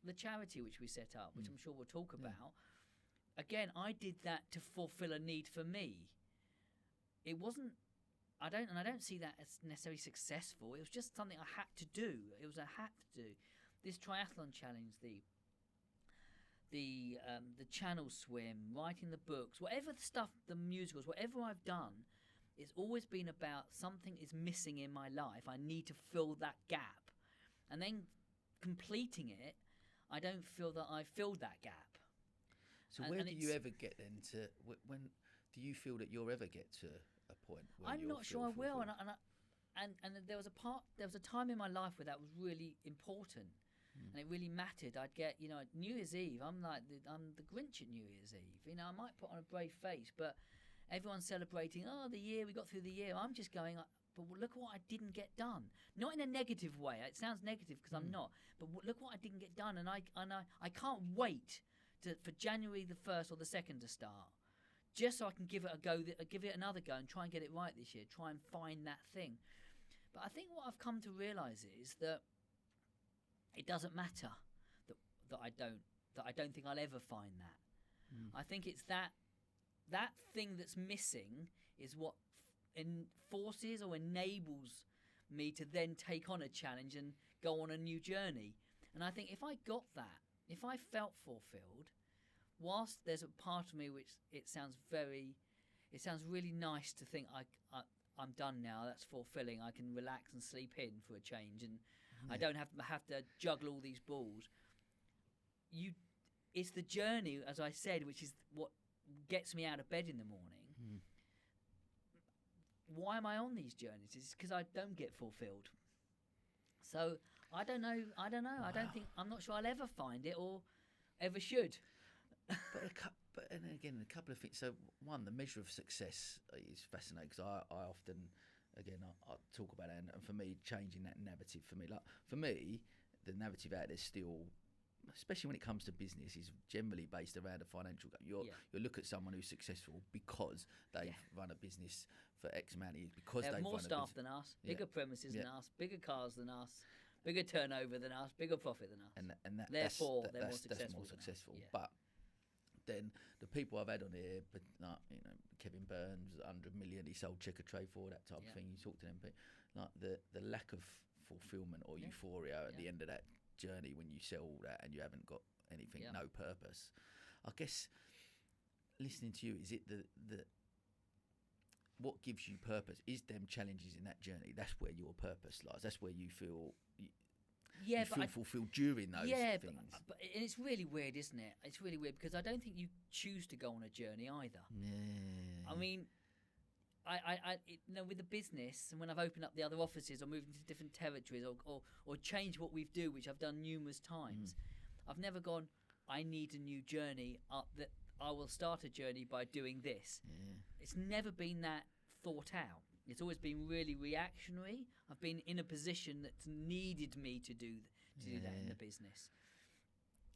the charity which we set up, which I'm sure we'll talk about. Again, I did that to fulfill a need for me. It wasn't. I don't see that as necessarily successful. It was just something I had to do. It was a had to do. This triathlon challenge, the channel swim, writing the books, whatever the stuff, the musicals, whatever I've done, it's always been about something is missing in my life. I need to fill that gap, and then completing it, I don't feel that I filled that gap. So where do you ever get then to? When do you feel that you'll ever get to a point where I'm not sure I will, and there was a time in my life where that was really important, and it really mattered. I'd get New Year's Eve. I'm the Grinch at New Year's Eve. I might put on a brave face, but everyone's celebrating. Oh, the year we got through the year. I'm just going. But look what I didn't get done. Not in a negative way. It sounds negative because I'm not. But look what I didn't get done, and I can't wait for January the 1st or the 2nd to start. Just so I can give it a go, give it another go, and try and get it right this year. Try and find that thing. But I think what I've come to realise is that it doesn't matter that I don't think I'll ever find that. I think it's that thing that's missing is what forces or enables me to then take on a challenge and go on a new journey. And I think if I got that, if I felt fulfilled, whilst there's a part of me which it sounds really nice to think I'm done now, that's fulfilling, I can relax and sleep in for a change, and I don't have to juggle all these balls. It's the journey, as I said, which is what gets me out of bed in the morning. Why am I on these journeys? It's because I don't get fulfilled. So I don't know. Wow. I'm not sure I'll ever find it or ever should. But and again, a couple of things. So one, the measure of success is fascinating because I often, again, I talk about it, and for me, changing that narrative for me, the narrative out there still, especially when it comes to business, is generally based around a financial goal. You look at someone who's successful because they've run a business for X amount of years, because they have they've more staff than us, bigger premises than us, bigger cars than us, bigger turnover than us, bigger profit than us. And therefore, they're more successful. But then the people I've had on here, but Kevin Burns, 100 million he sold Checker Tray for, that type of thing. You talk to them, like the lack of fulfillment or euphoria at the end of that journey when you sell all that and you haven't got anything, no purpose. I guess listening to you, is it the what gives you purpose is them challenges in that journey. That's where your purpose lies. That's where you feel fulfilled during those things. But it's really weird, isn't it? It's really weird because I don't think you choose to go on a journey either. I mean, I with the business, and when I've opened up the other offices or moved into different territories or changed what we do, which I've done numerous times, I've never gone, I need a new journey, that I will start a journey by doing this. It's never been that thought out. It's always been really reactionary. I've been in a position that's needed me to do that in the business.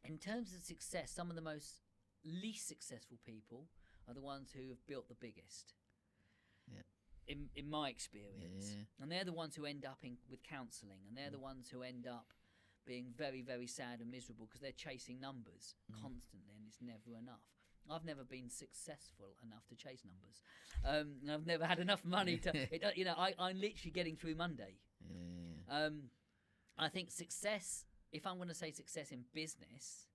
In terms of success, some of the most least successful people are the ones who have built the biggest. In my experience. And they're the ones who end up with counselling, and they're the ones who end up being very, very sad and miserable because they're chasing numbers constantly, and it's never enough. I've never been successful enough to chase numbers. I've never had enough money to. I'm literally getting through Monday. I think success. If I'm going to say success in business,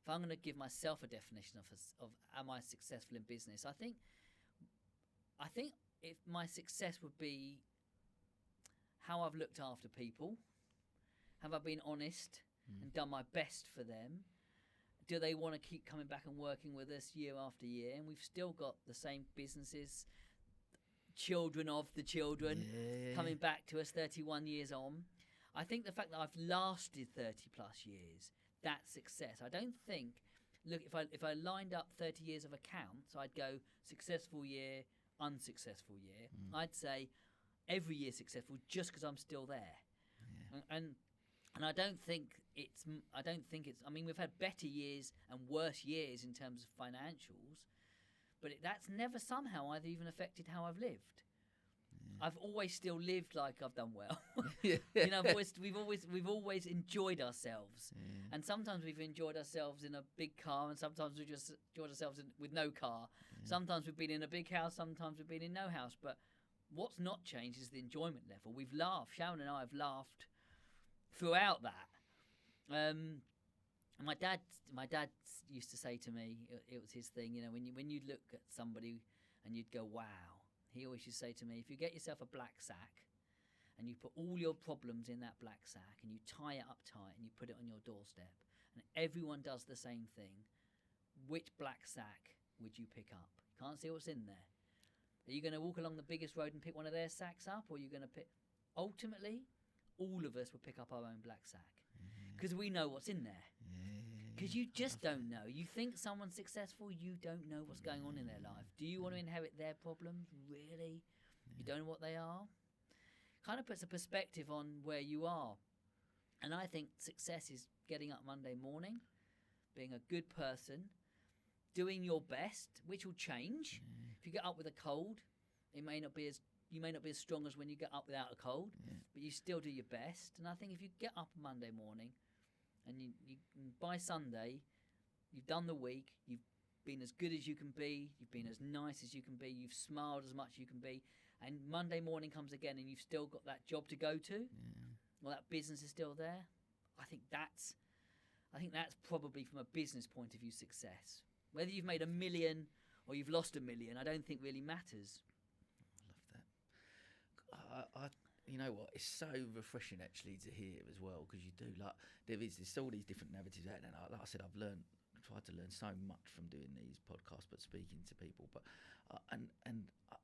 if if I'm going to give myself a definition of am I successful in business, I think if my success would be how I've looked after people, have I been honest and done my best for them? Do they want to keep coming back and working with us year after year? And we've still got the same businesses, children of the children, coming back to us 31 years on. I think the fact that I've lasted 30 plus years, that's success. I don't think, look, if I lined up 30 years of accounts, I'd go successful year, unsuccessful year. I'd say every year successful just because I'm still there. And I don't think it's, I mean, we've had better years and worse years in terms of financials, but that's never somehow either even affected how I've lived. I've always still lived like I've done well. You know, we've always enjoyed ourselves, and sometimes we've enjoyed ourselves in a big car, and sometimes we've just enjoyed ourselves with no car. Sometimes we've been in a big house, sometimes we've been in no house. But what's not changed is the enjoyment level. We've laughed. Sharon and I have laughed throughout that. My dad used to say to me, it was his thing. You know, when you look at somebody and you'd go, wow. He always used to say to me, if you get yourself a black sack and you put all your problems in that black sack and you tie it up tight and you put it on your doorstep and everyone does the same thing, which black sack would you pick up? You can't see what's in there. Are you going to walk along the biggest road and pick one of their sacks up, or are you going to pick... Ultimately, all of us will pick up our own black sack because we know what's in there. Because you just don't know. You think someone's successful, you don't know what's going on in their life. Do you want to inherit their problems? Really? You don't know what they are? Kind of puts a perspective on where you are. And I think success is getting up Monday morning, being a good person, doing your best, which will change. If you get up with a cold, you may not be as strong as when you get up without a cold, but you still do your best. And I think if you get up Monday morning, and you by Sunday, you've done the week, you've been as good as you can be, you've been as nice as you can be, you've smiled as much as you can be, and Monday morning comes again and you've still got that job to go to, or that business is still there, I think that's probably from a business point of view success. Whether you've made $1 million or you've lost $1 million, I don't think really matters. I love that. You know what? It's so refreshing actually to hear as well, because you do there's all these different narratives out there. And like I said, I've tried to learn so much from doing these podcasts, but speaking to people. But and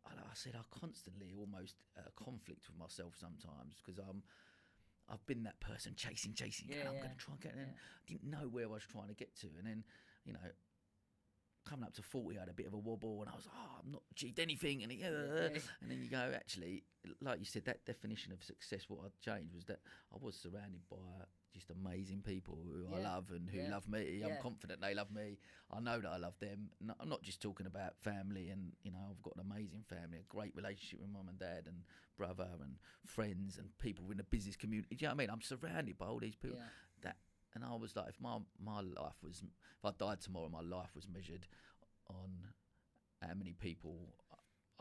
like I said, I constantly almost conflict with myself sometimes, because I've been that person chasing. I'm going to try and get in. I didn't know where I was trying to get to, and then coming up to 40, I had a bit of a wobble, and I was, I've not achieved anything, and and then you go, actually, like you said, that definition of success, what I'd changed was that I was surrounded by just amazing people who I love and who love me. I'm confident they love me. I know that I love them. I'm not just talking about family, and I've got an amazing family, a great relationship with mum and dad and brother and friends and people in the business community. Do you know what I mean? I'm surrounded by all these people. And I was like, if if I died tomorrow, my life was measured on how many people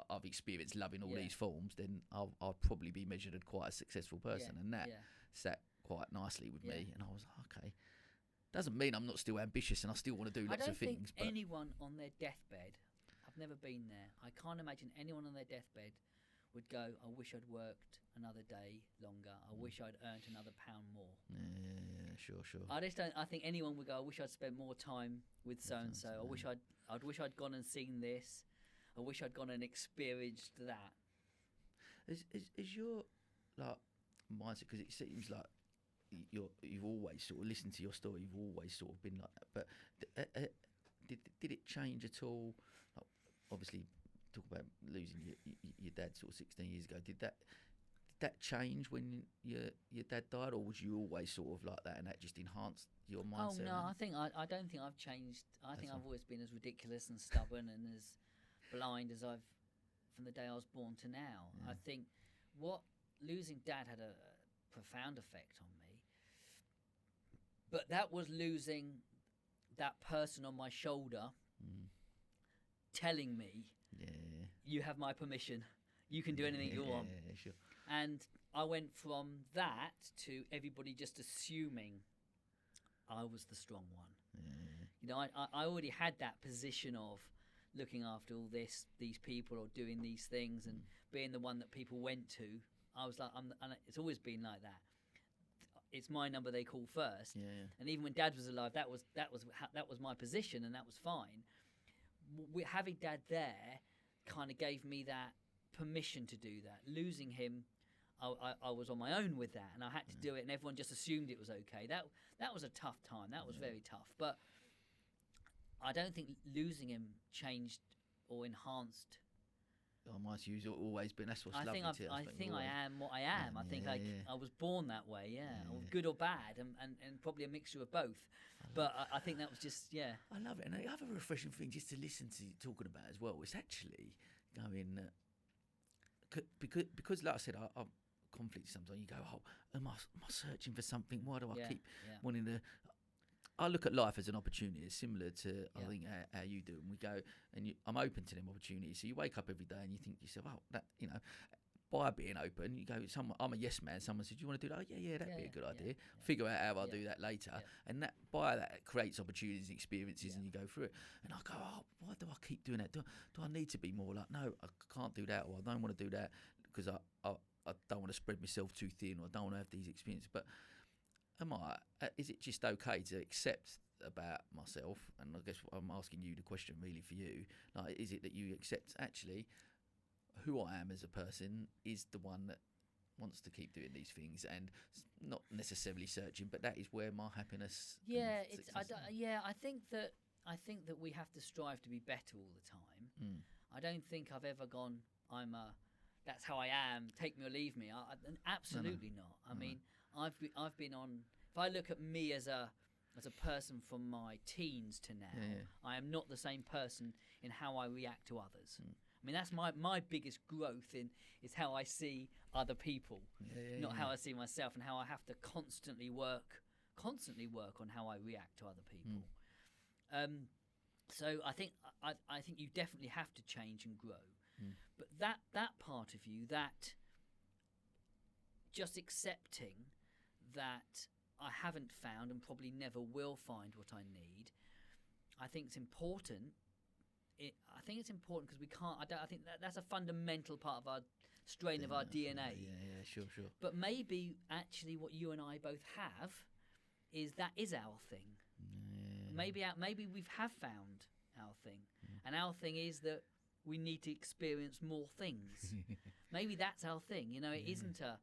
I've experienced loving all these forms, then I'll probably be measured as quite a successful person. And that sat quite nicely with me. And I was like, okay, doesn't mean I'm not still ambitious and I still want to do lots of things. I don't think anyone on their deathbed, I've never been there, I can't imagine anyone on their deathbed would go, I wish I'd worked another day longer. I wish I'd earned another pound more. Yeah, sure. I think anyone would go, I wish I'd spent more time with so and so. I wish I'd gone and seen this. I wish I'd gone and experienced that. Is your mindset, because it seems like you've always sort of listened to your story. You've always sort of been like that. But did it change at all? Like, obviously, talk about losing your dad sort of 16 years ago. Did that change when your dad died, or was you always sort of like that, and that just enhanced your mindset? Oh no, I don't think I've changed. I think I've always been as ridiculous and stubborn and as blind as I've from the day I was born to now. I think losing dad had a profound effect on me, but that was losing that person on my shoulder telling me, you have my permission, you can do anything you want. Sure. And I went from that to everybody just assuming I was the strong one. You know, I already had that position of looking after all these people or doing these things and being the one that people went to. I was like, and it's always been like that. It's my number they call first. And even when Dad was alive, that was my position, and that was fine. Having Dad there kind of gave me that permission to do that. Losing him, I was on my own with that, and I had to do it, and everyone just assumed it was okay. That was a tough time. That was very tough. But I don't think losing him changed or enhanced. Oh, my view's always been. That's what's lovely. I think I am what I am. I think I was born that way. Good or bad, and probably a mixture of both. But I think that was just I love it, and the other refreshing thing just to listen to you talking about as well is actually going because like I said, I'm conflict sometimes. You go, am I searching for something? Why do I keep wanting to? I look at life as an opportunity. It's similar to I think how you do, and we go and I'm open to them opportunities. So you wake up every day and you think to yourself, that by being open, you go. I'm a yes man. Someone said, "Do you want to do that?" Oh, yeah, that'd be a good idea. Figure out how I'll do that later, and that creates opportunities, and experiences, and you go through it. And I go, why do I keep doing that? Do I need to be more like? No, I can't do that, or I don't want to do that because I don't want to spread myself too thin, or I don't want to have these experiences. But is it just okay to accept about myself? And I guess I'm asking you the question really for you. Like, is it that you accept actually who I am as a person is the one that wants to keep doing these things and not necessarily searching, but that is where my happiness. I think that we have to strive to be better all the time. I don't think I've ever gone, that's how I am, take me or leave me. Absolutely not. I mean, I've been on. If I look at me as a person from my teens to now, I am not the same person in how I react to others. I mean, that's my biggest growth is how I see other people, not how I see myself, and how I have to constantly work on how I react to other people. So I think you definitely have to change and grow. But that part of you, that just accepting that I haven't found and probably never will find what I need, I think it's important. I think it's important because we can't. I think that's a fundamental part of our strain of our DNA. Sure. But maybe actually, what you and I both have is our thing. Maybe we have found our thing, and our thing is that we need to experience more things. Maybe that's our thing. It isn't a.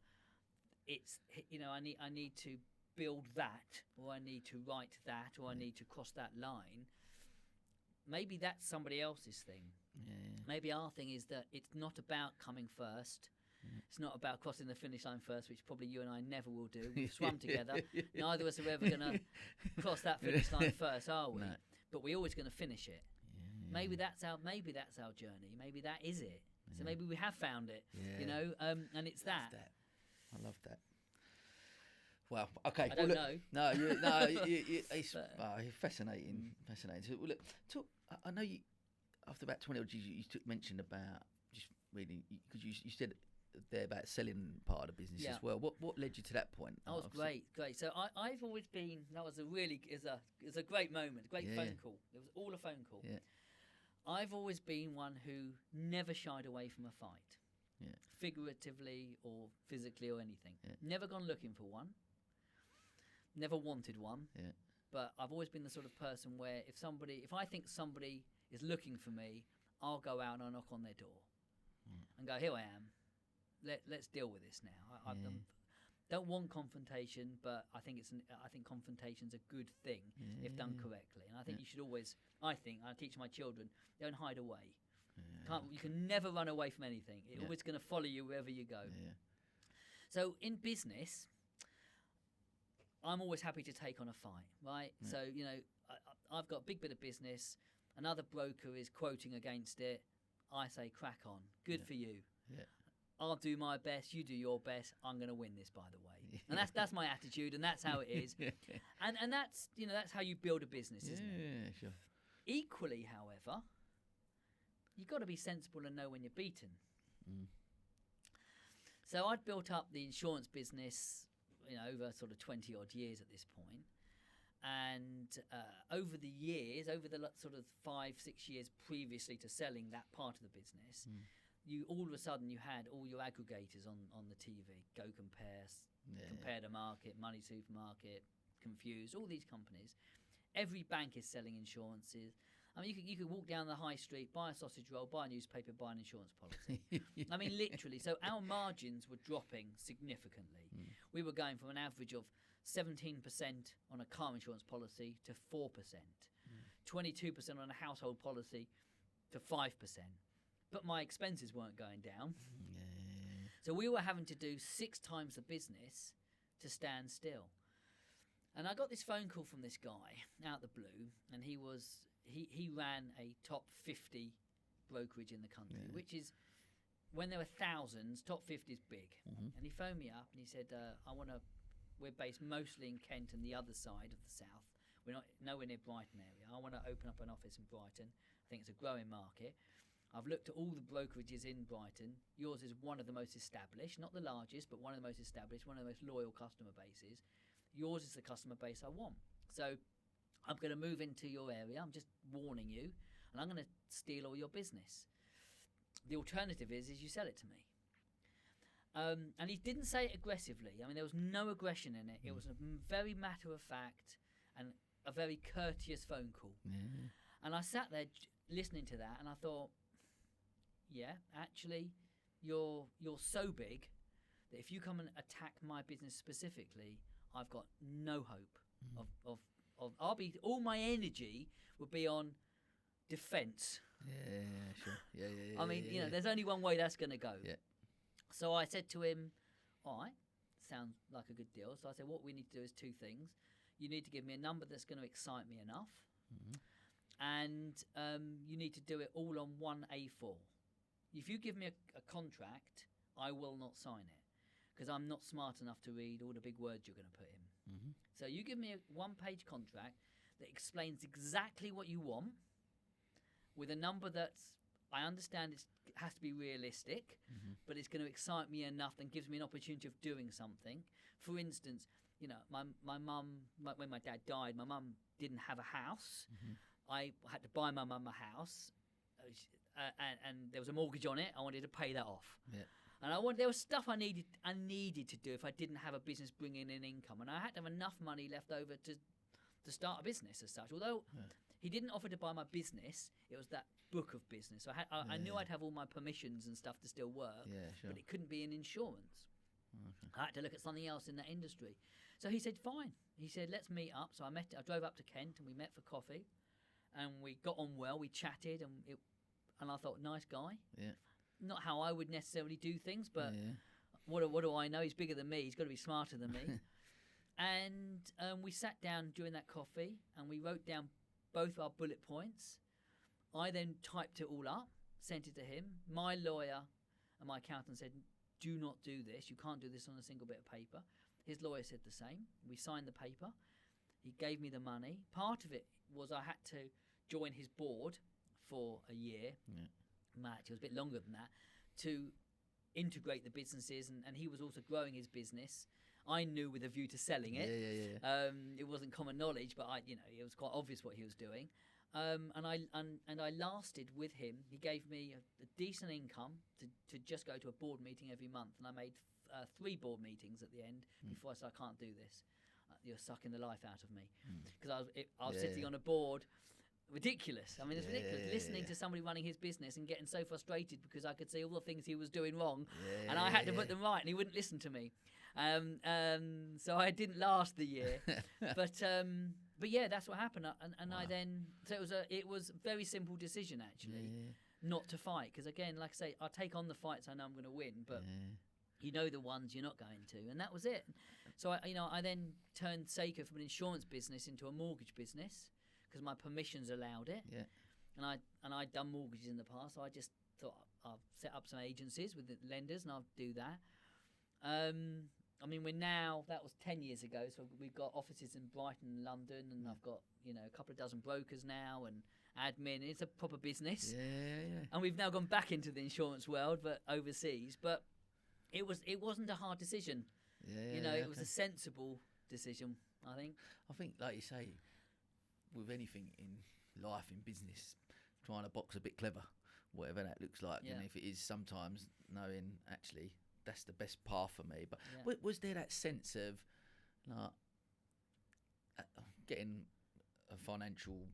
It's I need to build that, or I need to write that, or I need to cross that line. Maybe that's somebody else's thing. Maybe our thing is that it's not about coming first. It's not about crossing the finish line first, which probably you and I never will do. We've swum together. Neither of us are ever going to cross that finish line first, are we? No. But we're always going to finish it. Maybe that's our journey. Maybe that is it. So maybe we have found it. And it's that. I love that. Well, okay. I don't know. No, it's fascinating. Fascinating. So, look, I know you. After about 20 odd years, you mentioned about just really because you said there about selling part of the business as well. What led you to that point? That was great. So I've always been. That was a great moment. Great phone call. It was all a phone call. Yeah. I've always been one who never shied away from a fight. Yeah. Figuratively or physically or anything. Yeah. Never gone looking for one. Never wanted one. Yeah. But I've always been the sort of person where if I think somebody is looking for me, I'll go out and I'll knock on their door and go, here I am. Let's deal with this now. I don't want confrontation, but I think confrontation's a good thing if done correctly. And I think you should always. I teach my children, don't hide away. You can never run away from anything. It's always going to follow you wherever you go. Yeah. So in business, I'm always happy to take on a fight, right? Yeah. So, I've got a big bit of business. Another broker is quoting against it. I say, crack on. Good for you. Yeah. I'll do my best. You do your best. I'm going to win this, by the way. And that's my attitude, and that's how it is. And that's how you build a business, isn't it? Yeah, sure. Equally, however, you've got to be sensible and know when you're beaten. So I'd built up the insurance business, over sort of 20 odd years at this point. And over the years, over the sort of 5-6 years previously to selling that part of the business, you all of a sudden you had all your aggregators on the TV. Go Compare, Compare the Market, Money Supermarket, Confused, all these companies. Every bank is selling insurances. I mean, you could walk down the high street, buy a sausage roll, buy a newspaper, buy an insurance policy. I mean, literally. So our margins were dropping significantly. We were going from an average of 17% on a car insurance policy to 4%, 22% on a household policy to 5%. But my expenses weren't going down. So we were having to do 6 times the business to stand still. And I got this phone call from this guy out the blue, and he ran a top 50 brokerage in the country, which is, when there were thousands, top 50 is big. And he phoned me up and he said, we're based mostly in Kent and the other side of the south. We're not nowhere near Brighton area. I want to open up an office in Brighton. I think it's a growing market. I've looked at all the brokerages in Brighton. Yours is one of the most established, not the largest, but one of the most established, one of the most loyal customer bases. Yours is the customer base I want. So I'm going to move into your area. I'm just warning you, and I'm going to steal all your business. The alternative is you sell it to me. And he didn't say it aggressively. I mean, there was no aggression in it. It was a very matter-of-fact and a very courteous phone call. And I sat there listening to that, and I thought, yeah, actually, you're so big that if you come and attack my business specifically, I've got no hope of all my energy would be on defence. Sure. I mean, there's only one way that's going to go. So I said to him, all right, sounds like a good deal. So I said, what we need to do is 2 things. You need to give me a number that's going to excite me enough. And you need to do it all on one A4. If you give me a contract, I will not sign it, because I'm not smart enough to read all the big words you're going to put in. So you give me a 1-page contract that explains exactly what you want, with a number that's, I understand it has to be realistic, but it's going to excite me enough and gives me an opportunity of doing something. For instance, my mum, when my dad died, my mum didn't have a house. I had to buy my mum a house, and there was a mortgage on it. I wanted to pay that off. And there was stuff I needed to do if I didn't have a business bringing in income, and I had to have enough money left over to start a business as such. Although he didn't offer to buy my business, it was that book of business. So I knew I'd have all my permissions and stuff to still work, but it couldn't be in insurance. I had to look at something else in that industry. So he said, fine. He said, let's meet up. So I drove up to Kent and we met for coffee, and we got on well. We chatted, and I thought, nice guy. Not how I would necessarily do things, but what do I know? He's bigger than me. He's got to be smarter than me. And we sat down during that coffee, and we wrote down both our bullet points. I then typed it all up, sent it to him. My lawyer and my accountant said, do not do this. You can't do this on a single bit of paper. His lawyer said the same. We signed the paper. He gave me the money. Part of it was I had to join his board for a year. It was a bit longer than that, to integrate the businesses, and he was also growing his business. I knew with a view to selling it. It wasn't common knowledge, but it was quite obvious what he was doing. And I lasted with him. He gave me a decent income to just go to a board meeting every month, and I made 3 board meetings at the end before I said, I can't do this. You're sucking the life out of me, because I was sitting on a board. Ridiculous. I mean, it's ridiculous listening to somebody running his business and getting so frustrated because I could see all the things he was doing wrong, and I had to put them right, and he wouldn't listen to me. So I didn't last the year, but yeah, that's what happened. And I then, so it was a very simple decision actually, not to fight, because again, like I say, I take on the fights I know I'm going to win, but you know the ones you're not going to, and that was it. So I then turned Seiko from an insurance business into a mortgage business, because my permissions allowed it. And I'd done mortgages in the past, so I just thought I'll set up some agencies with the lenders, and I'll do that. I mean, that was 10 years ago, so we've got offices in Brighton and London, and I've got a couple of dozen brokers now, and admin. It's a proper business. And we've now gone back into the insurance world, but overseas. But it wasn't a hard decision. It was a sensible decision. I think. I think, like you say, with anything in life, in business, trying to box a bit clever, whatever that looks like, and if it is sometimes knowing actually that's the best path for me. But was there that sense of like getting a financial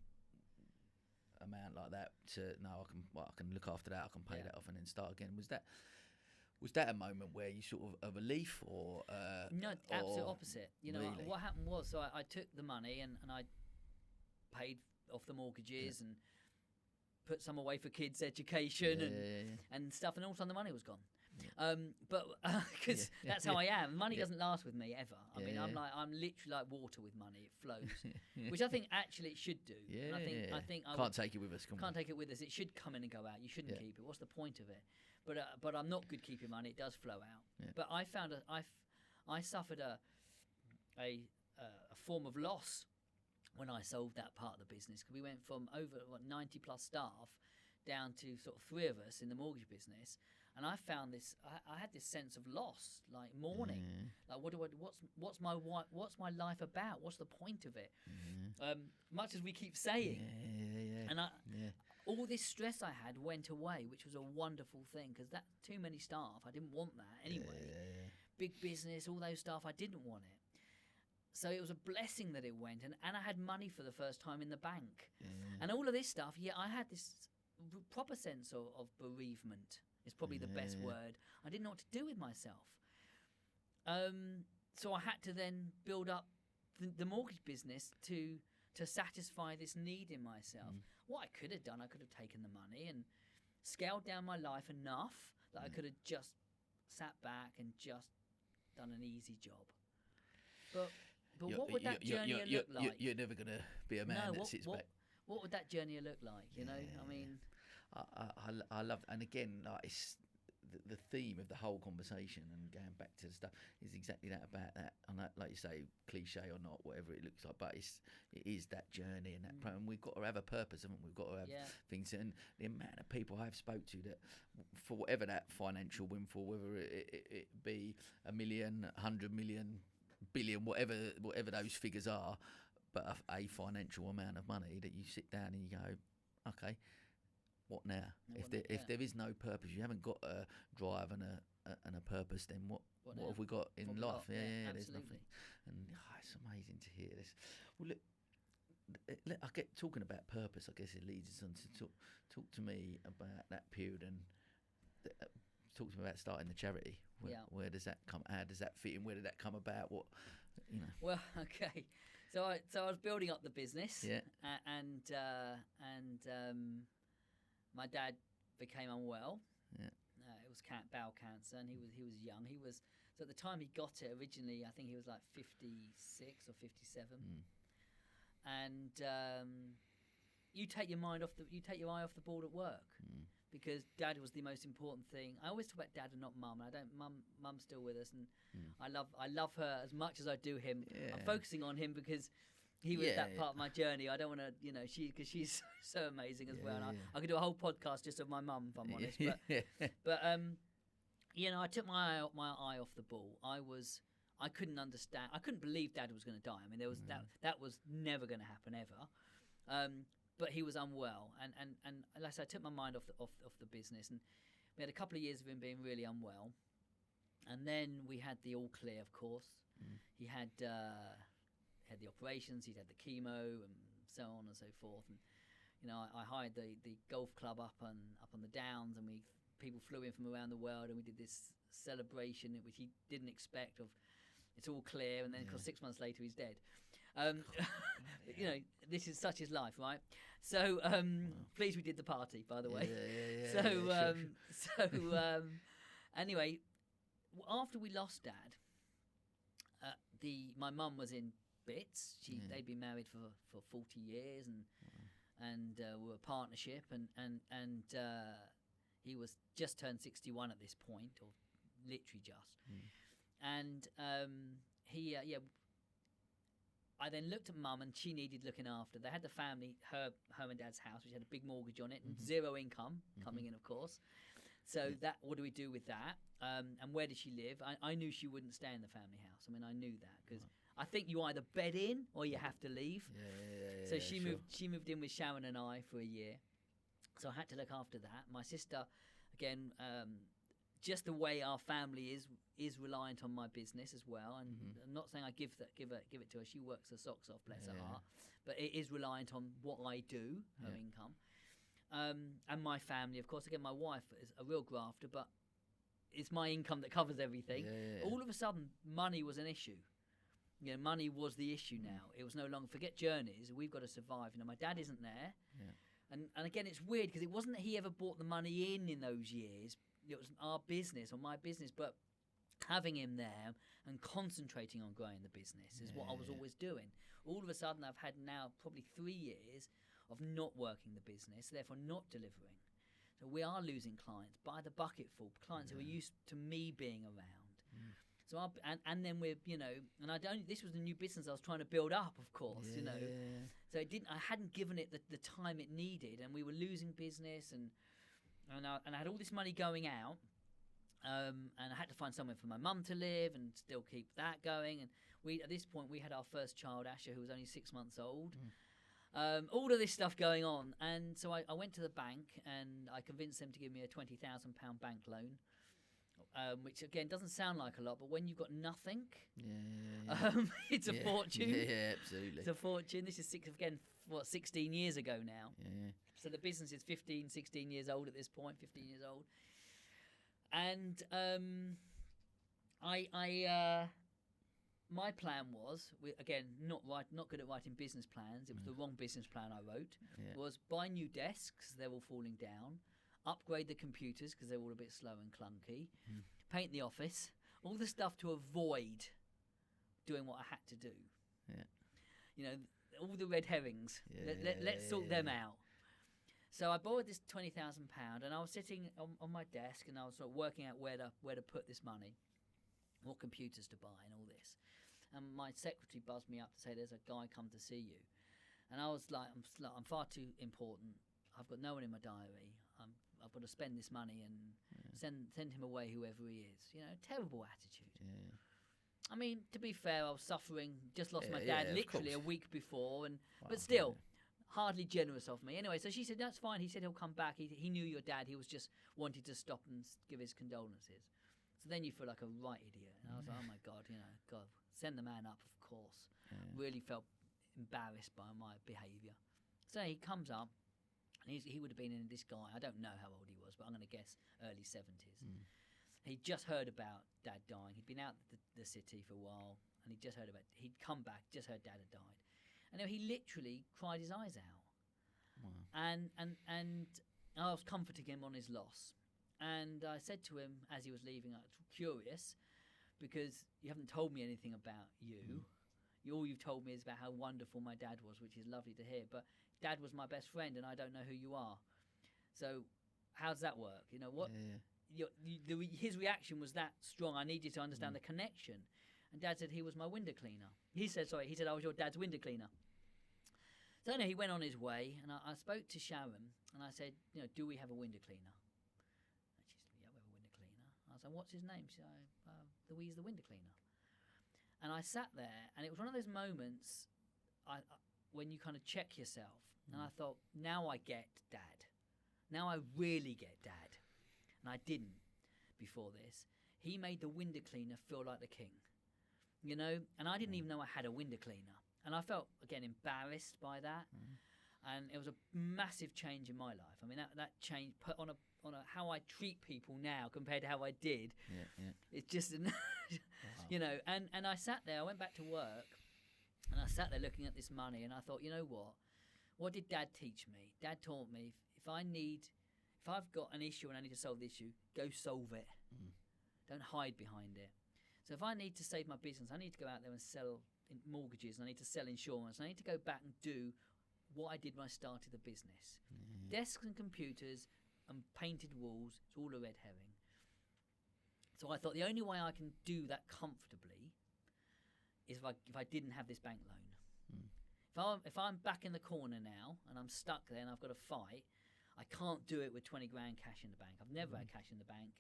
amount like that to I can look after that, I can pay that off and then start again? Was that a moment where you sort of a relief or no, absolute opposite? You know, really? what happened was, so I took the money and I paid off the mortgages and put some away for kids' education and stuff, and all of a sudden the money was gone. But because that's how I am. Money doesn't last with me ever. I mean, I'm literally like water with money. It flows, which I think actually it should do. Yeah, and I think can't take it with us. Can't take it with us. It should come in and go out. You shouldn't keep it. What's the point of it? But I'm not good keeping money. It does flow out. Yeah. But I found I suffered a form of loss when I sold that part of the business, because we went from over 90 plus staff down to sort of 3 of us in the mortgage business. And I found this. I had this sense of loss, like mourning. Like, what's my life about? What's the point of it? Much as we keep saying, and all this stress I had went away, which was a wonderful thing, because that too many staff, I didn't want that anyway. Big business, all those staff, I didn't want it. So it was a blessing that it went, and I had money for the first time in the bank, and all of this stuff. I had this proper sense of bereavement. Is probably the best word. I didn't know what to do with myself. So I had to then build up the mortgage business to satisfy this need in myself. What I could have done, I could have taken the money and scaled down my life enough that I could have just sat back and just done an easy job. But what would that journey look like? You're never going to be a man that sits back. What would that journey look like? You know, I mean... I love, and again, like it's the theme of the whole conversation and going back to the stuff is exactly that, about that. And that, like you say, cliche or not, whatever it looks like, but it is that journey and that and we've got to have a purpose, haven't we? We've got to have things. And the amount of people I've spoke to that, for whatever that financial windfall, whether it be 1 million, 100 million, billion, whatever those figures are, but a financial amount of money, that you sit down and you go, okay, what now? If there is no purpose, you haven't got a drive and a purpose, then what have we got in life? There's nothing. And it's amazing to hear this. Well, look, I get talking about purpose. I guess it leads us on to talk to me about that period and talk to me about starting the charity. Where does that come? How does that fit in? Where did that come about? What, you know? Well, okay. So I was building up the business. And my dad became unwell. It was bowel cancer, and he was young. So at the time he got it originally, I think he was like 56 or 57. And you take your eye off the ball at work, because Dad was the most important thing. I always talk about Dad and not Mum. Mum's still with us, and I love her as much as I do him. I'm focusing on him because he was that part of my journey. I don't want to, because she's so amazing as well. And I could do a whole podcast just of my mum, if I'm honest. But I took my eye off the ball. I couldn't understand. I couldn't believe Dad was going to die. I mean, there was that was never going to happen ever. But he was unwell, and like I said, I took my mind off the business, and we had a couple of years of him being really unwell, and then we had the all clear, of course. He had the operations, he'd had the chemo, and so on and so forth. And I hired the golf club up on the Downs, and people flew in from around the world, and we did this celebration which he didn't expect. Of it's all clear, and then of course 6 months later he's dead. This is such his life, right? So pleased we did the party, by the way. Anyway, after we lost Dad, my mum was in bits. They'd been married for 40 years and were a partnership, and he was just turned 61 at this point, or literally just. And I then looked at Mum, and she needed looking after. They had the family, her and Dad's house, which had a big mortgage on it, and zero income coming in, of course. So what do we do with that? And where did she live? I knew she wouldn't stay in the family house. I mean, I knew that because I think you either bed in or you have to leave. So she sure. moved in with Sharon and I for a year. So I had to look after that. My sister, again, just the way our family is reliant on my business as well. And I'm not saying I give it to her. She works her socks off, bless her heart. But it is reliant on what I do, her income. And my family, of course. Again, my wife is a real grafter, but it's my income that covers everything. All of a sudden, money was an issue. You know, money was the issue now. It was no longer, forget journeys, we've got to survive. You know, my dad isn't there. And again, it's weird because it wasn't that he ever brought the money in those years. It was our business or my business, but having him there and concentrating on growing the business is what I was always doing. All of a sudden, I've had now probably 3 years of not working the business, therefore not delivering. So we are losing clients by the bucketful, clients who are used to me being around. So and then we're, you know, and this was the new business I was trying to build up, of course, you know. So I hadn't given it the time it needed, and we were losing business, and I had all this money going out, and I had to find somewhere for my mum to live and still keep that going. And at this point we had our first child, Asher, who was only 6 months old. All of this stuff going on, and so I went to the bank and I convinced them to give me a £20,000 bank loan, which again doesn't sound like a lot, but when you've got nothing, it's a fortune. Absolutely. It's a fortune. This is 16 years ago now. So the business is 16 years old at this point, 15 years old, and my plan was, again, not good at writing business plans. It was the wrong business plan I wrote. Was buy new desks, they're all falling down, upgrade the computers because they're all a bit slow and clunky, paint the office, all the stuff to avoid doing what I had to do. You know, all the red herrings. Let's sort them out. So I borrowed this £20,000, and I was sitting on my desk, and I was sort of working out where to put this money, what computers to buy, and all this. And my secretary buzzed me up to say, "There's a guy come to see you," and I was like, "I'm far too important. I've got no one in my diary. I've got to spend this money and send him away, whoever he is." You know, terrible attitude. I mean, to be fair, I was suffering. Just lost my dad literally a week before, but still, hardly generous of me. Anyway, so she said, "That's fine." He said he'll come back. He knew your dad. He was just wanted to stop and give his condolences. So then you feel like a right idiot. And I was like, oh my God, you know, God, send the man up, of course. Really felt embarrassed by my behaviour. So he comes up, and he would have been in this guy. I don't know how old he was, but I'm going to guess early 70s. He'd just heard about Dad dying. He'd been out the city for a while, and he'd come back, just heard Dad had died. And he literally cried his eyes out. And I was comforting him on his loss. And I said to him as he was leaving, I was curious, because you haven't told me anything about you. All you've told me is about how wonderful my dad was, which is lovely to hear. But Dad was my best friend, and I don't know who you are. So how does that work? You know what? His reaction was that strong. I need you to understand the connection. And Dad said he was my window cleaner. He said I was your dad's window cleaner. So he went on his way, and I spoke to Sharon, and I said, you know, do we have a window cleaner? I was like, what's his name? She said, Louise the window cleaner. And I sat there, and it was one of those moments when you kind of check yourself. And I thought, now I get Dad. Now I really get Dad. And I didn't before this. He made the window cleaner feel like the king. You know? And I didn't even know I had a window cleaner. And I felt, again, embarrassed by that. And it was a massive change in my life. I mean, that change put on how I treat people now compared to how I did. It's just, you know. And I sat there. I went back to work, and I sat there looking at this money, and I thought, you know what? What did Dad teach me? Dad taught me if I've got an issue and I need to solve the issue, go solve it. Don't hide behind it. So if I need to save my business, I need to go out there and sell mortgages, and I need to sell insurance, and I need to go back and do what I did when I started the business. Desks and computers and painted walls, it's all a red herring. So I thought the only way I can do that comfortably is if I didn't have this bank loan. If I'm back in the corner now and I'm stuck there and I've got to fight, I can't do it with 20 grand cash in the bank. I've never had cash in the bank.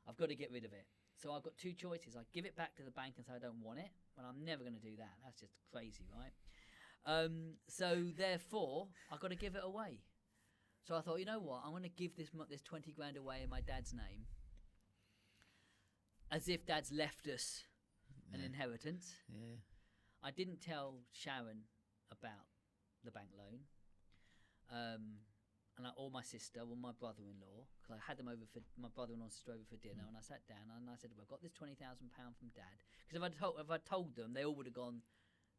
I've got to get rid of it. So I've got two choices. I give it back to the bank and say I don't want it, but I'm never going to do that. That's just crazy, right? So therefore, I've got to give it away. So I thought, you know what? I'm going to give this 20 grand away in my dad's name, as if dad's left us an inheritance. Yeah. I didn't tell Sharon about the bank loan, or my sister or my brother-in-law, because I had them over for my brother-in-law and sister over for dinner, and I sat down and I said, well, I've got this £20,000 from Dad. Because if I told them, they all would have gone,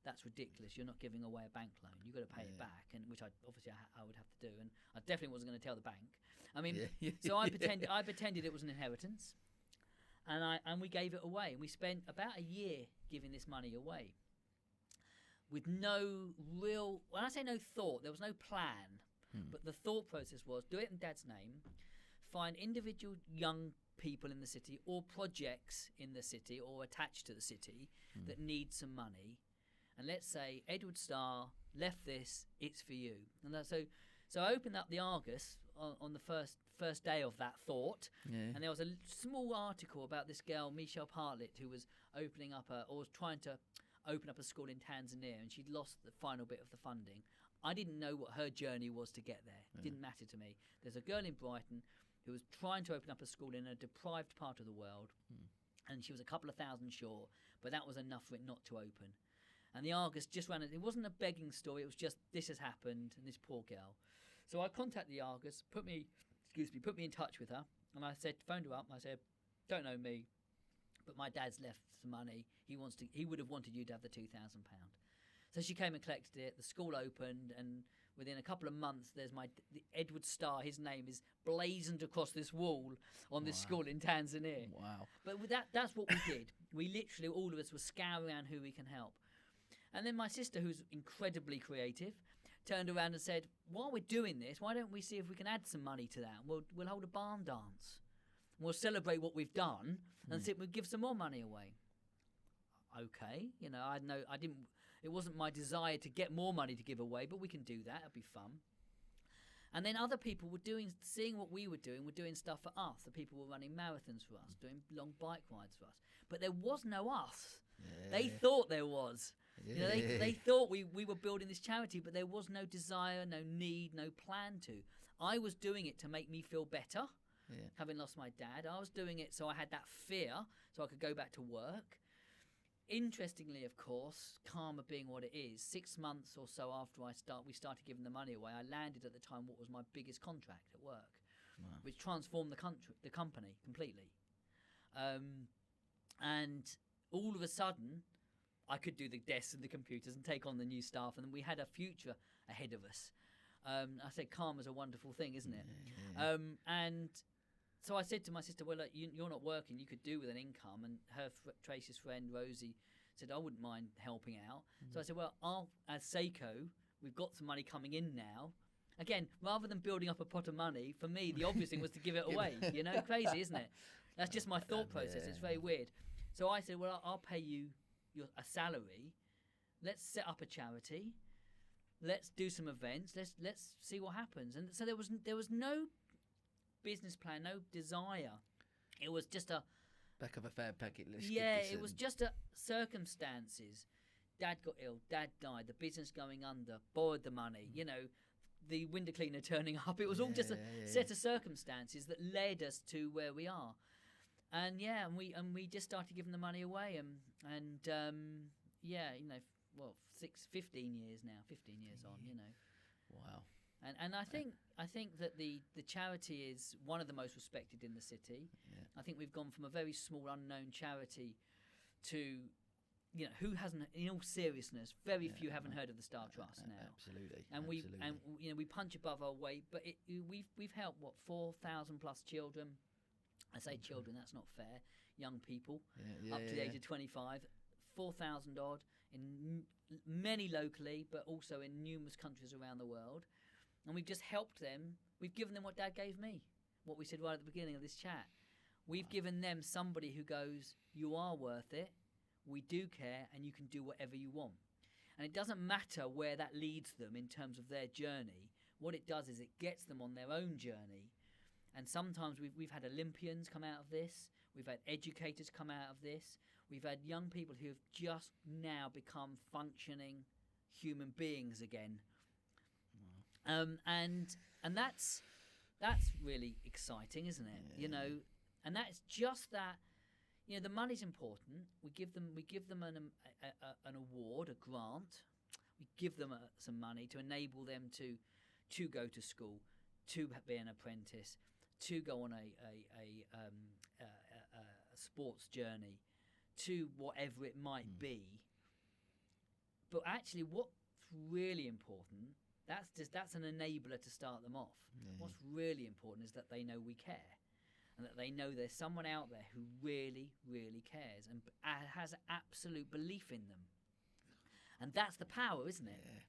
that's ridiculous. You're not giving away a bank loan. You've got to pay it back, and which I would have to do, and I definitely wasn't going to tell the bank. I mean, so I pretended it was an inheritance, and we gave it away, and we spent about a year giving this money away, with no real. When I say no thought, there was no plan, but the thought process was do it in Dad's name, find individual young people in the city or projects in the city or attached to the city that need some money. And let's say Edward Starr left this, it's for you. And so I opened up the Argus on the first day of that thought, and there was a small article about this girl, Michelle Partlett, who was trying to open up a school in Tanzania, and she'd lost the final bit of the funding. I didn't know what her journey was to get there. It didn't matter to me. There's a girl in Brighton who was trying to open up a school in a deprived part of the world, and she was a couple of thousand short, but that was enough for it not to open. And the Argus just ran it. It wasn't a begging story. It was just, this has happened, and this poor girl. So I contacted the Argus, put me in touch with her, and phoned her up, and I said, don't know me, but my dad's left some money. He would have wanted you to have the £2,000. So she came and collected it. The school opened, and within a couple of months, there's the Edward Starr. His name is blazoned across this wall on this school in Tanzania. Wow! But with that's what we did. We literally, all of us, were scouring around who we can help. And then my sister, who's incredibly creative, turned around and said, while we're doing this, why don't we see if we can add some money to that? We'll hold a barn dance. We'll celebrate what we've done and see if we'll give some more money away. Okay, it wasn't my desire to get more money to give away, but we can do that. It'll be fun. And then other people were seeing what we were doing stuff for us. The people were running marathons for us, doing long bike rides for us. But there was no us. Yeah. They thought there was. Yeah. They thought we were building this charity, but there was no desire, no need, no plan to. I was doing it to make me feel better, having lost my dad. I was doing it so I had that fear, so I could go back to work. Interestingly, of course, karma being what it is, 6 months or so after we started giving the money away, I landed at the time what was my biggest contract at work, which transformed the company completely. And all of a sudden, I could do the desks and the computers and take on the new staff, and we had a future ahead of us. I said karma's a wonderful thing, isn't it? Yeah. And so I said to my sister, well, look, you're not working, you could do with an income. And Tracy's friend, Rosie, said, I wouldn't mind helping out. So I said, well, as Seiko, we've got some money coming in now. Again, rather than building up a pot of money, for me, the obvious thing was to give it away. Crazy, isn't it? That's just my thought process. It's very weird. So I said, well, I'll pay you a salary. Let's set up a charity. Let's do some events. Let's see what happens. And so there was no business plan, no desire. It was just a back of a fare packet. It was just circumstances. Dad got ill. Dad died. The business going under. Borrowed the money. The window cleaner turning up. It was all just a set of circumstances that led us to where we are. And we just started giving the money away. 15 years now. 15 years on. Wow. And I think that the charity is one of the most respected in the city. Yeah. I think we've gone from a very small unknown charity to, who hasn't? In all seriousness, very few haven't heard of the Starr Trust now. Absolutely. And we punch above our weight. But we've helped 4,000 plus children. I say children, that's not fair. Young people up to the age of 25, 4,000 odd in many locally, but also in numerous countries around the world. And we've just helped them. We've given them what Dad gave me, what we said right at the beginning of this chat. We've given them somebody who goes, you are worth it, we do care, and you can do whatever you want. And it doesn't matter where that leads them in terms of their journey. What it does is it gets them on their own journey. And sometimes we've had Olympians come out of this. We've had educators come out of this. We've had young people who have just now become functioning human beings again. And that's really exciting, isn't it? Yeah. You know, and that's just that. You know, the money's important. We give them an award, a grant. We give them some money to enable them to go to school, to be an apprentice, to go on a sports journey, to whatever it might be. But actually, what's really important, that's an enabler to start them off. What's really important is that they know we care, and that they know there's someone out there who really, really cares and has absolute belief in them. And that's the power, isn't it? Yeah.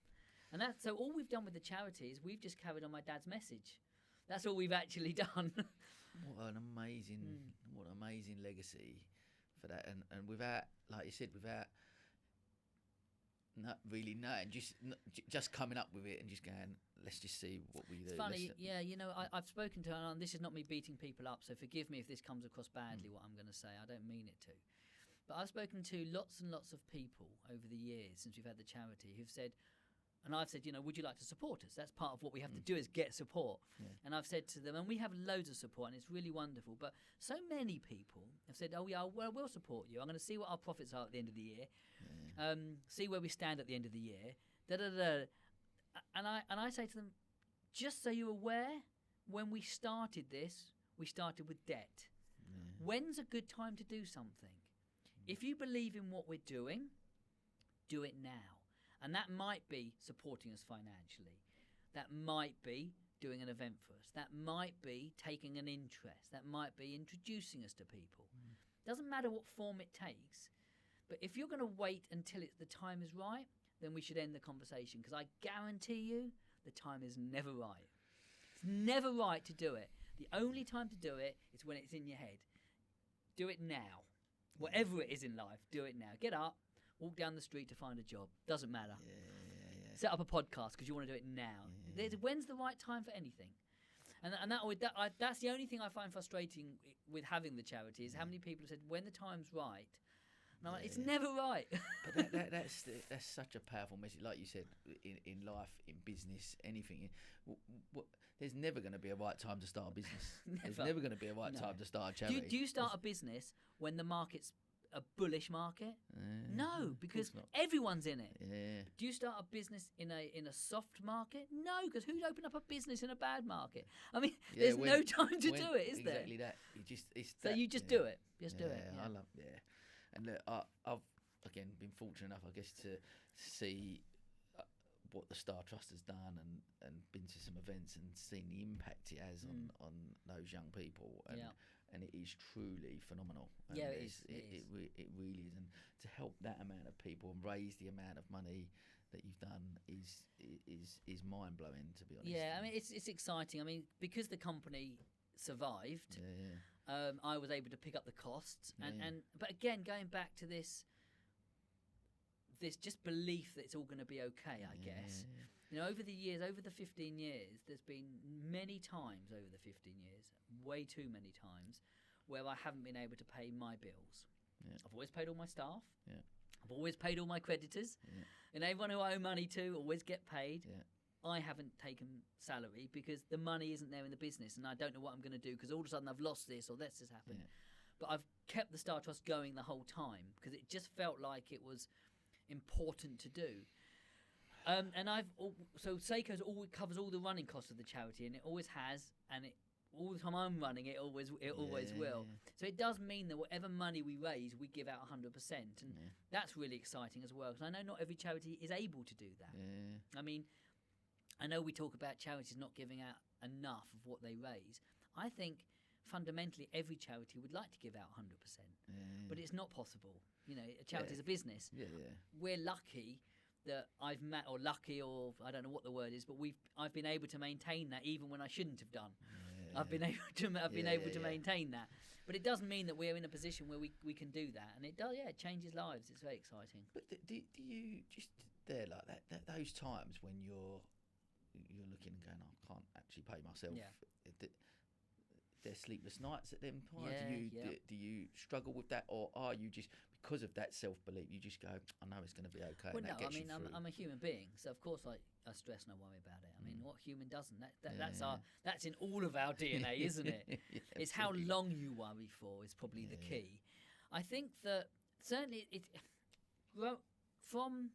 And that's so all we've done with the charity is we've just carried on my dad's message. That's all we've actually done. What an amazing legacy for that, and without, like you said, without not really knowing, just coming up with it and just going, let's just see what we do. It's funny, yeah. You know, I've spoken to her, and this is not me beating people up, so forgive me if this comes across badly. What I'm going to say, I don't mean it to, but I've spoken to lots and lots of people over the years since we've had the charity who've said. And I've said, you know, would you like to support us? That's part of what we have to do is get support. Yeah. And I've said to them, and we have loads of support, and it's really wonderful. But so many people have said, oh, yeah, well, we'll support you. I'm going to see what our profits are at the end of the year, see where we stand at the end of the year. And I say to them, just so you're aware, when we started this, we started with debt. Yeah. When's a good time to do something? If you believe in what we're doing, do it now. And that might be supporting us financially. That might be doing an event for us. That might be taking an interest. That might be introducing us to people. Doesn't matter what form it takes. But if you're going to wait until the time is right, then we should end the conversation. Because I guarantee you, the time is never right. It's never right to do it. The only time to do it is when it's in your head. Do it now. Whatever it is in life, do it now. Get up. Walk down the street to find a job. Doesn't matter. Yeah. Set up a podcast because you want to do it now. Yeah. When's the right time for anything? And that's the only thing I find frustrating with having the charity is how many people have said when the time's right. And I'm like, it's never right. But that's such a powerful message. Like you said, in life, in business, anything. There's never going to be a right time to start a business. There's never going to be a right time to start a charity. Do you start a business when the market's a bullish market? No, because everyone's in it. Yeah. Do you start a business in a soft market? No, because who'd open up a business in a bad market? I mean, there's no time to do it, is there? Exactly that. You just do it. Just do it. I love. Yeah, and look, I've again been fortunate enough, I guess, to see what the Starr Trust has done and been to some events and seen the impact it has on those young people. And it is truly phenomenal. And it is. It really is. And to help that amount of people and raise the amount of money that you've done is mind blowing, to be honest. Yeah, I mean it's exciting. I mean, because the company survived, I was able to pick up the costs. But again, going back to this just belief that it's all going to be okay, I guess. You know, over the years, over the 15 years, there's been many times over the 15 years, way too many times, where I haven't been able to pay my bills. Yeah. I've always paid all my staff. Yeah. I've always paid all my creditors. Yeah. And everyone who I owe money to always get paid. Yeah. I haven't taken salary because the money isn't there in the business and I don't know what I'm going to do because all of a sudden I've lost this or this has happened. Yeah. But I've kept the Starr Trust going the whole time because it just felt like it was important to do. And so Seiko's covers all the running costs of the charity, and it always has, and all the time I'm running it always will. So it does mean that whatever money we raise, we give out 100%, and that's really exciting as well. Because I know not every charity is able to do that. Yeah. I mean, I know we talk about charities not giving out enough of what they raise. I think fundamentally every charity would like to give out 100%, but it's not possible. You know, a charity is a business. We're lucky that I've met, or lucky, or I don't know what the word is, but I've been able to maintain that even when I shouldn't have done. I've been able to maintain that. But it doesn't mean that we're in a position where we can do that, and it does. Yeah, it changes lives. It's very exciting. But do you just there like that those times when you're looking and going, I can't actually pay myself. Yeah. there sleepless nights at them times? Yeah, Do you struggle with that, or are you just, because of that self-belief, you just go, I know it's going to be okay? Well, and that no, I gets you mean, through? I'm a human being, so of course I stress and I worry about it. I mean, what human doesn't? That's in all of our DNA, isn't it? Yeah, It's how absolutely. long you worry for is probably the key. I think that certainly well, from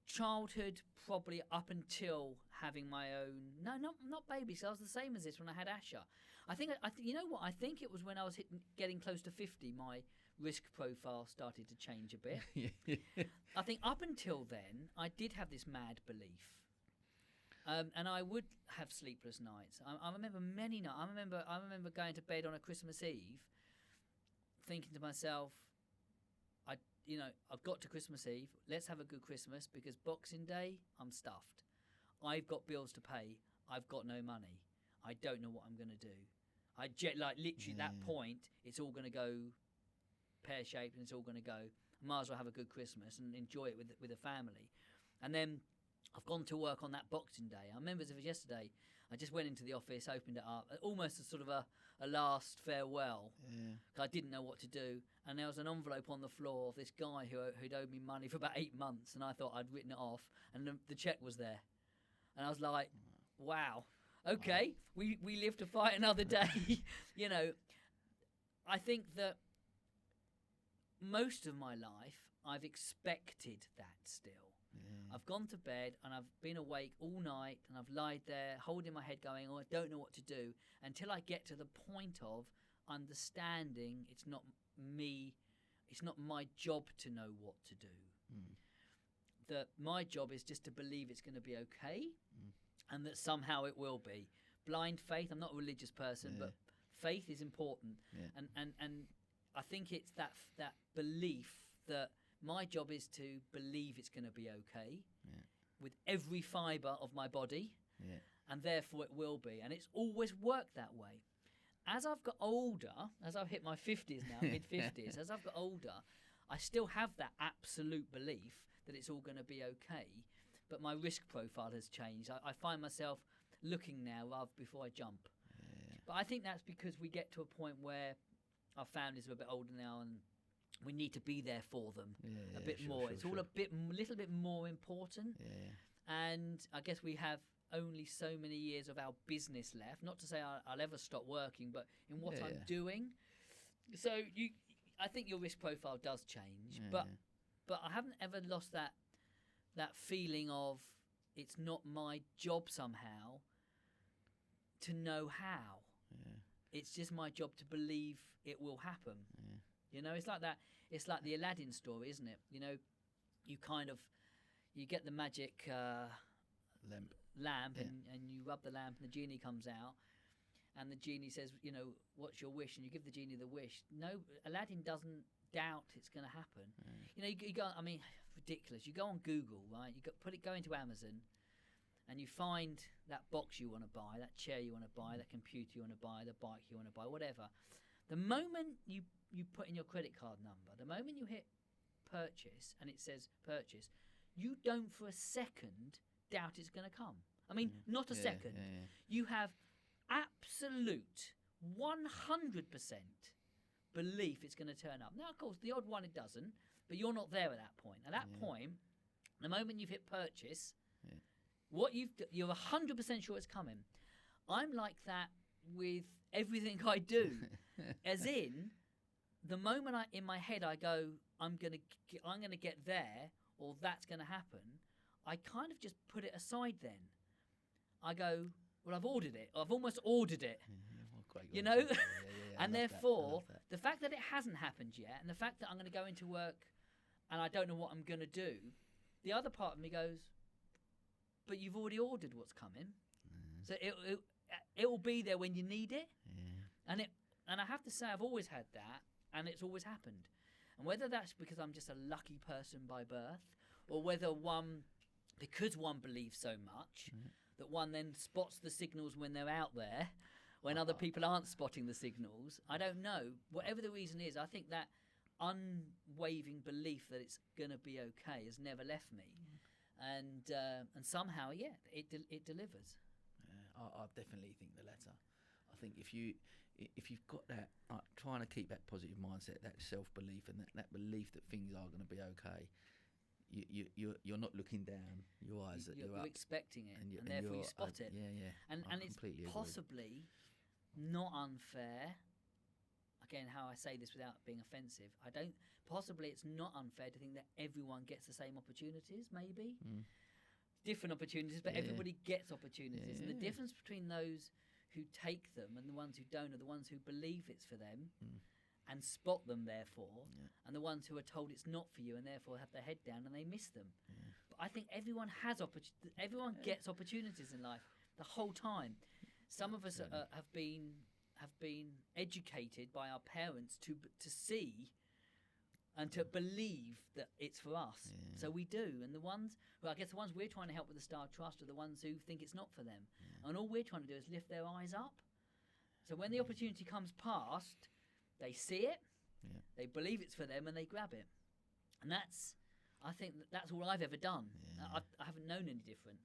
childhood probably up until having my own, not babies. So I was the same as this when I had Asher. I think you know what, I think it was when I was getting close to 50, my risk profile started to change a bit. I think up until then I did have this mad belief, and I would have sleepless nights. I remember many nights. I remember going to bed on a Christmas Eve thinking to myself, I've got to Christmas Eve. Let's have a good Christmas, because Boxing Day, I'm stuffed. I've got bills to pay. I've got no money. I don't know what I'm going to do. Literally that point, it's all going to go pear-shaped, and it's all going to go. I might as well have a good Christmas and enjoy it with the family. And then I've gone to work on that Boxing Day. I remember as if it was yesterday. I just went into the office, opened it up, almost as sort of a last farewell. I didn't know what to do, and there was an envelope on the floor of this guy who'd owed me money for about 8 months, and I thought I'd written it off, and the cheque was there, and I was like, "Wow, okay, we live to fight another day." I think that most of my life I've expected that still. I've gone to bed and I've been awake all night, and I've lied there holding my head going, I don't know what to do, until I get to the point of understanding it's not me, it's not my job to know what to do. That my job is just to believe it's going to be okay, and that somehow it will be. Blind faith, I'm not a religious person, but faith is important. And I think it's that belief that my job is to believe it's going to be okay with every fibre of my body, and therefore it will be. And it's always worked that way. As I've got older, as I've hit my 50s now, mid-50s, as I've got older, I still have that absolute belief that it's all going to be okay, but my risk profile has changed. I find myself looking now rather before I jump. But I think that's because we get to a point where our families are a bit older now, and we need to be there for them a bit more. It's all a little bit more important. And I guess we have only so many years of our business left. Not to say I'll ever stop working, but in what I'm doing. So I think your risk profile does change, but I haven't ever lost that feeling of it's not my job somehow to know how. It's just my job to believe it will happen. It's like that. It's like the Aladdin story, isn't it? You get the magic lamp and you rub the lamp, and the genie comes out, and the genie says, what's your wish? And you give the genie the wish. No, Aladdin doesn't doubt it's going to happen. You go. I mean, ridiculous. You go on Google, right? Go into Amazon, and you find that box you want to buy, that chair you want to buy, that computer you want to buy, the bike you want to buy, whatever. The moment you put in your credit card number, the moment you hit purchase and it says purchase, you don't for a second doubt it's going to come. I mean, not a second. You have absolute 100% belief it's going to turn up. Now, of course, the odd one it doesn't, but you're not there at that point. At that point, the moment you've hit purchase, you're 100% sure it's coming. I'm like that with everything I do. As in, the moment in my head I go, I'm gonna get there, or that's gonna happen, I kind of just put it aside. Then I go, well, I've ordered it. I've almost ordered it. And therefore, the fact that it hasn't happened yet, and the fact that I'm going to go into work and I don't know what I'm going to do, the other part of me goes, but you've already ordered what's coming, so it will be there when you need it. And I have to say, I've always had that, and it's always happened. And whether that's because I'm just a lucky person by birth, or whether because one believes so much that one then spots the signals when they're out there, when other people aren't spotting the signals, I don't know. Whatever the reason is, I think that unwavering belief that it's going to be okay has never left me. And somehow, it delivers. I definitely think the latter. think if you've got that, trying to keep that positive mindset, that self-belief, and that belief that things are going to be okay, you're not looking down your eyes. You're expecting it, and therefore you spot it. Yeah. And it's possibly not unfair. Again, how I say this without being offensive, possibly it's not unfair to think that everyone gets the same opportunities, maybe. Different opportunities, but everybody gets opportunities. And the difference between those who take them and the ones who don't are the ones who believe it's for them and spot them, therefore, and the ones who are told it's not for you and therefore have their head down and they miss them. But I think everyone gets opportunities in life the whole time. Some of us have been educated by our parents to see and to believe that it's for us. So we do. And the ones we're trying to help with the Starr Trust are the ones who think it's not for them. And all we're trying to do is lift their eyes up. So when the opportunity comes past, they see it, they believe it's for them, and they grab it. And I think that's all I've ever done. I haven't known any different.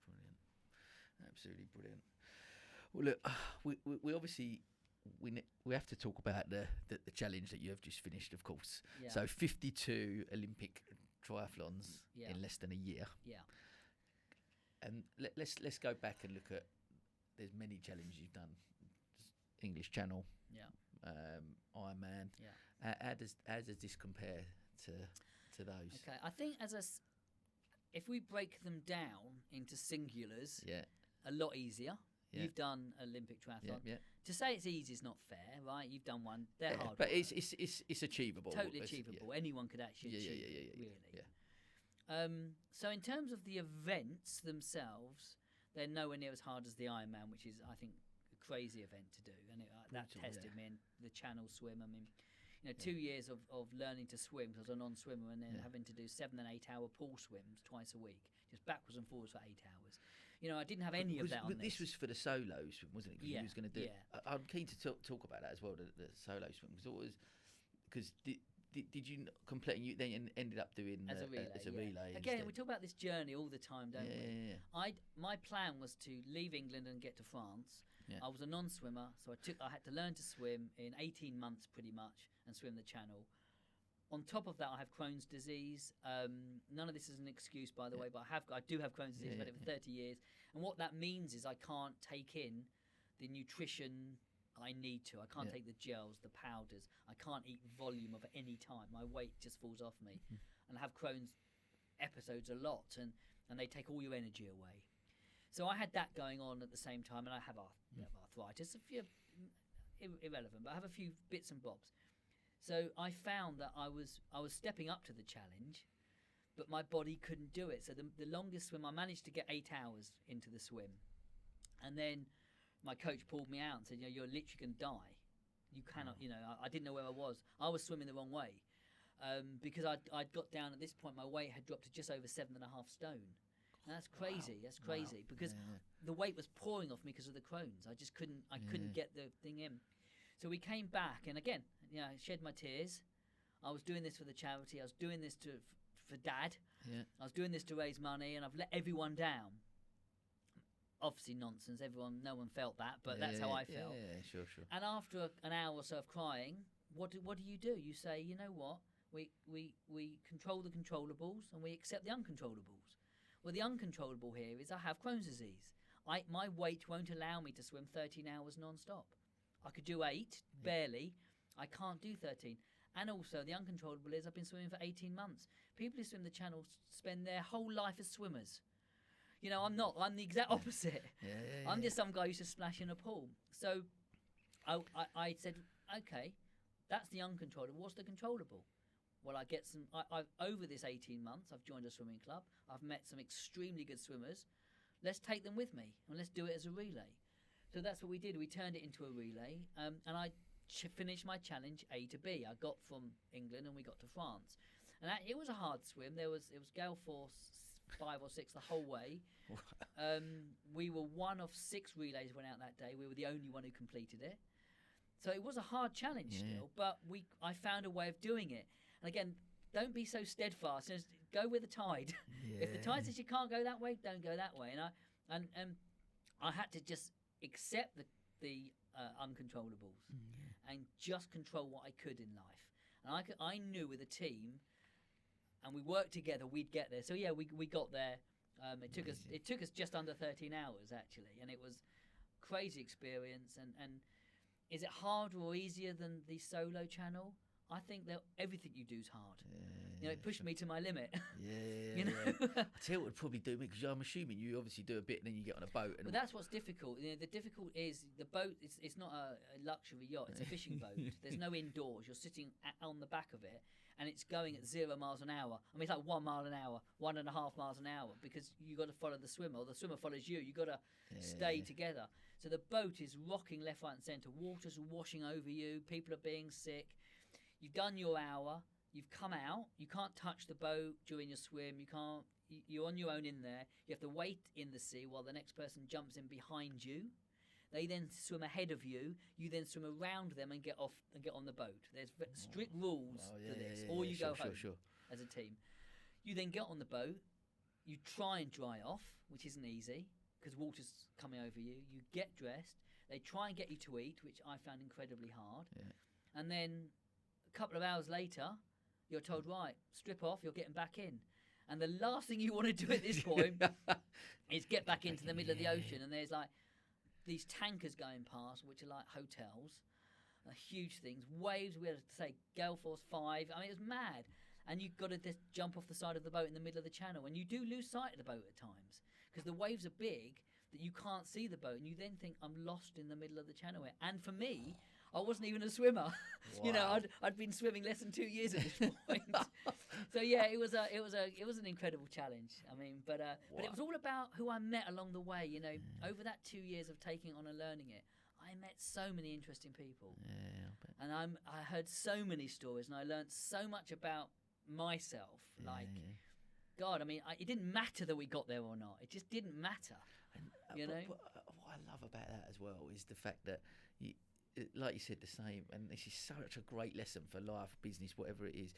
Brilliant. Absolutely brilliant. Well, look, we obviously we have to talk about the challenge that you have just finished, of course. Yeah. So 52 Olympic Triathlons in less than a year. Yeah. And let's go back and look at. There's many challenges you've done. English Channel. Yeah. Ironman. Yeah. How does this compare to those? Okay, I think if we break them down into singulars, a lot easier. Yeah. You've done Olympic Triathlon. Yeah. To say it's easy is not fair, right? You've done one. They're hard. But it's achievable. Totally achievable. Anyone could actually achieve it, really. Yeah. So in terms of the events themselves, they're nowhere near as hard as the Ironman, which is, I think, a crazy event to do. And that tested me in the Channel swim. I mean, 2 years of learning to swim, because I was a non-swimmer, and then having to do 7 and 8 hour pool swims twice a week, just backwards and forwards for 8 hours. I didn't have any of that on this. This was for the solo swim, wasn't it? Because you was going to do. Yeah. I'm keen to talk about that as well. The solo swim, because did you complete? You then ended up doing as a relay. Again, we talk about this journey all the time, don't we? Yeah. My plan was to leave England and get to France. Yeah. I was a non-swimmer, so I had to learn to swim in 18 months, pretty much, and swim the Channel. On top of that, I have Crohn's disease. None of this is an excuse, by the way, but I do have Crohn's disease. I've had it for 30 years. And what that means is I can't take in the nutrition I need to. I can't take the gels, the powders. I can't eat volume of any time. My weight just falls off me. And I have Crohn's episodes a lot, and they take all your energy away. So I had that going on at the same time, and I have arthritis. A few irrelevant, but I have a few bits and bobs. So I found that I was stepping up to the challenge, but my body couldn't do it. So the longest swim, I managed to get 8 hours into the swim. And then my coach pulled me out and said, you're literally going to die. You cannot, I didn't know where I was. I was swimming the wrong way because I'd got down at this point, my weight had dropped to just over 7.5 stone. And that's crazy. That's crazy because the weight was pouring off me because of the Crohn's. I just couldn't get the thing in. So we came back, and again, I shed my tears. I was doing this for the charity. I was doing this for Dad. Yeah. I was doing this to raise money, and I've let everyone down. Obviously nonsense. No one felt that, but that's how I felt. Yeah, sure. And after an hour or so of crying, what do you do? You say, you know what? We control the controllables, and we accept the uncontrollables. Well, the uncontrollable here is I have Crohn's disease. My weight won't allow me to swim 13 hours non-stop. I could do 8, barely. I can't do 13. And also, the uncontrollable is I've been swimming for 18 months. People who swim the Channel spend their whole life as swimmers. I'm not. I'm the exact opposite. I'm just some guy who used to splash in a pool. So I said, okay, that's the uncontrollable. What's the controllable? Well, I get some. I've over this 18 months, I've joined a swimming club. I've met some extremely good swimmers. Let's take them with me and let's do it as a relay. So that's what we did. We turned it into a relay, and I finished my challenge A to B. I got from England and we got to France, and it was a hard swim. It was gale force 5 or 6 the whole way. We were one of 6 relays went out that day. We were the only one who completed it. So it was a hard challenge still, but I found a way of doing it. And again, don't be so steadfast. Just go with the tide. If the tide says you can't go that way, don't go that way. And I had to just accept the uncontrollables and just control what I could in life. And I knew with a team, and we worked together, we'd get there. So yeah, we got there. It took us just under 13 hours actually, and it was crazy experience. And is it harder or easier than the solo channel? I think that everything you do is hard. It pushed me to my limit. I tell you what would probably do me, because I'm assuming you obviously do a bit and then you get on a boat. But that's what's difficult. The difficult is the boat. It's not a luxury yacht. It's a fishing boat. There's no indoors. You're sitting on the back of it, and it's going at 0 miles an hour. I mean, it's like 1 mile an hour, 1.5 miles an hour, because you got to follow the swimmer, or the swimmer follows you. You got to stay together. So the boat is rocking left, right, and centre. Water's washing over you. People are being sick. You've done your hour. You've come out. You can't touch the boat during your swim. You can't. You're on your own in there. You have to wait in the sea while the next person jumps in behind you. They then swim ahead of you. You then swim around them and get off and get on the boat. There's strict rules for this, or you go home as a team. You then get on the boat. You try and dry off, which isn't easy because water's coming over you. You get dressed. They try and get you to eat, which I found incredibly hard. And then a couple of hours later, you're told, right, strip off, you're getting back in. And the last thing you want to do at this point is get back into the middle of the ocean. And there's like these tankers going past, which are like hotels, huge things, waves. We had to say gale force 5. I mean, it was mad. And you've got to just jump off the side of the boat in the middle of the channel. And you do lose sight of the boat at times because the waves are big that you can't see the boat. And you then think, I'm lost in the middle of the channel here. And for me, I wasn't even a swimmer. Wow. I'd been swimming less than 2 years at this point. So yeah, it was an incredible challenge. I mean, but it was all about who I met along the way. Over that 2 years of taking on and learning it, I met so many interesting people. And I heard so many stories, and I learned so much about myself. God, I mean, it didn't matter that we got there or not. It just didn't matter. But what I love about that as well is the fact that like you said, the same, and this is such a great lesson for life, business, whatever it is.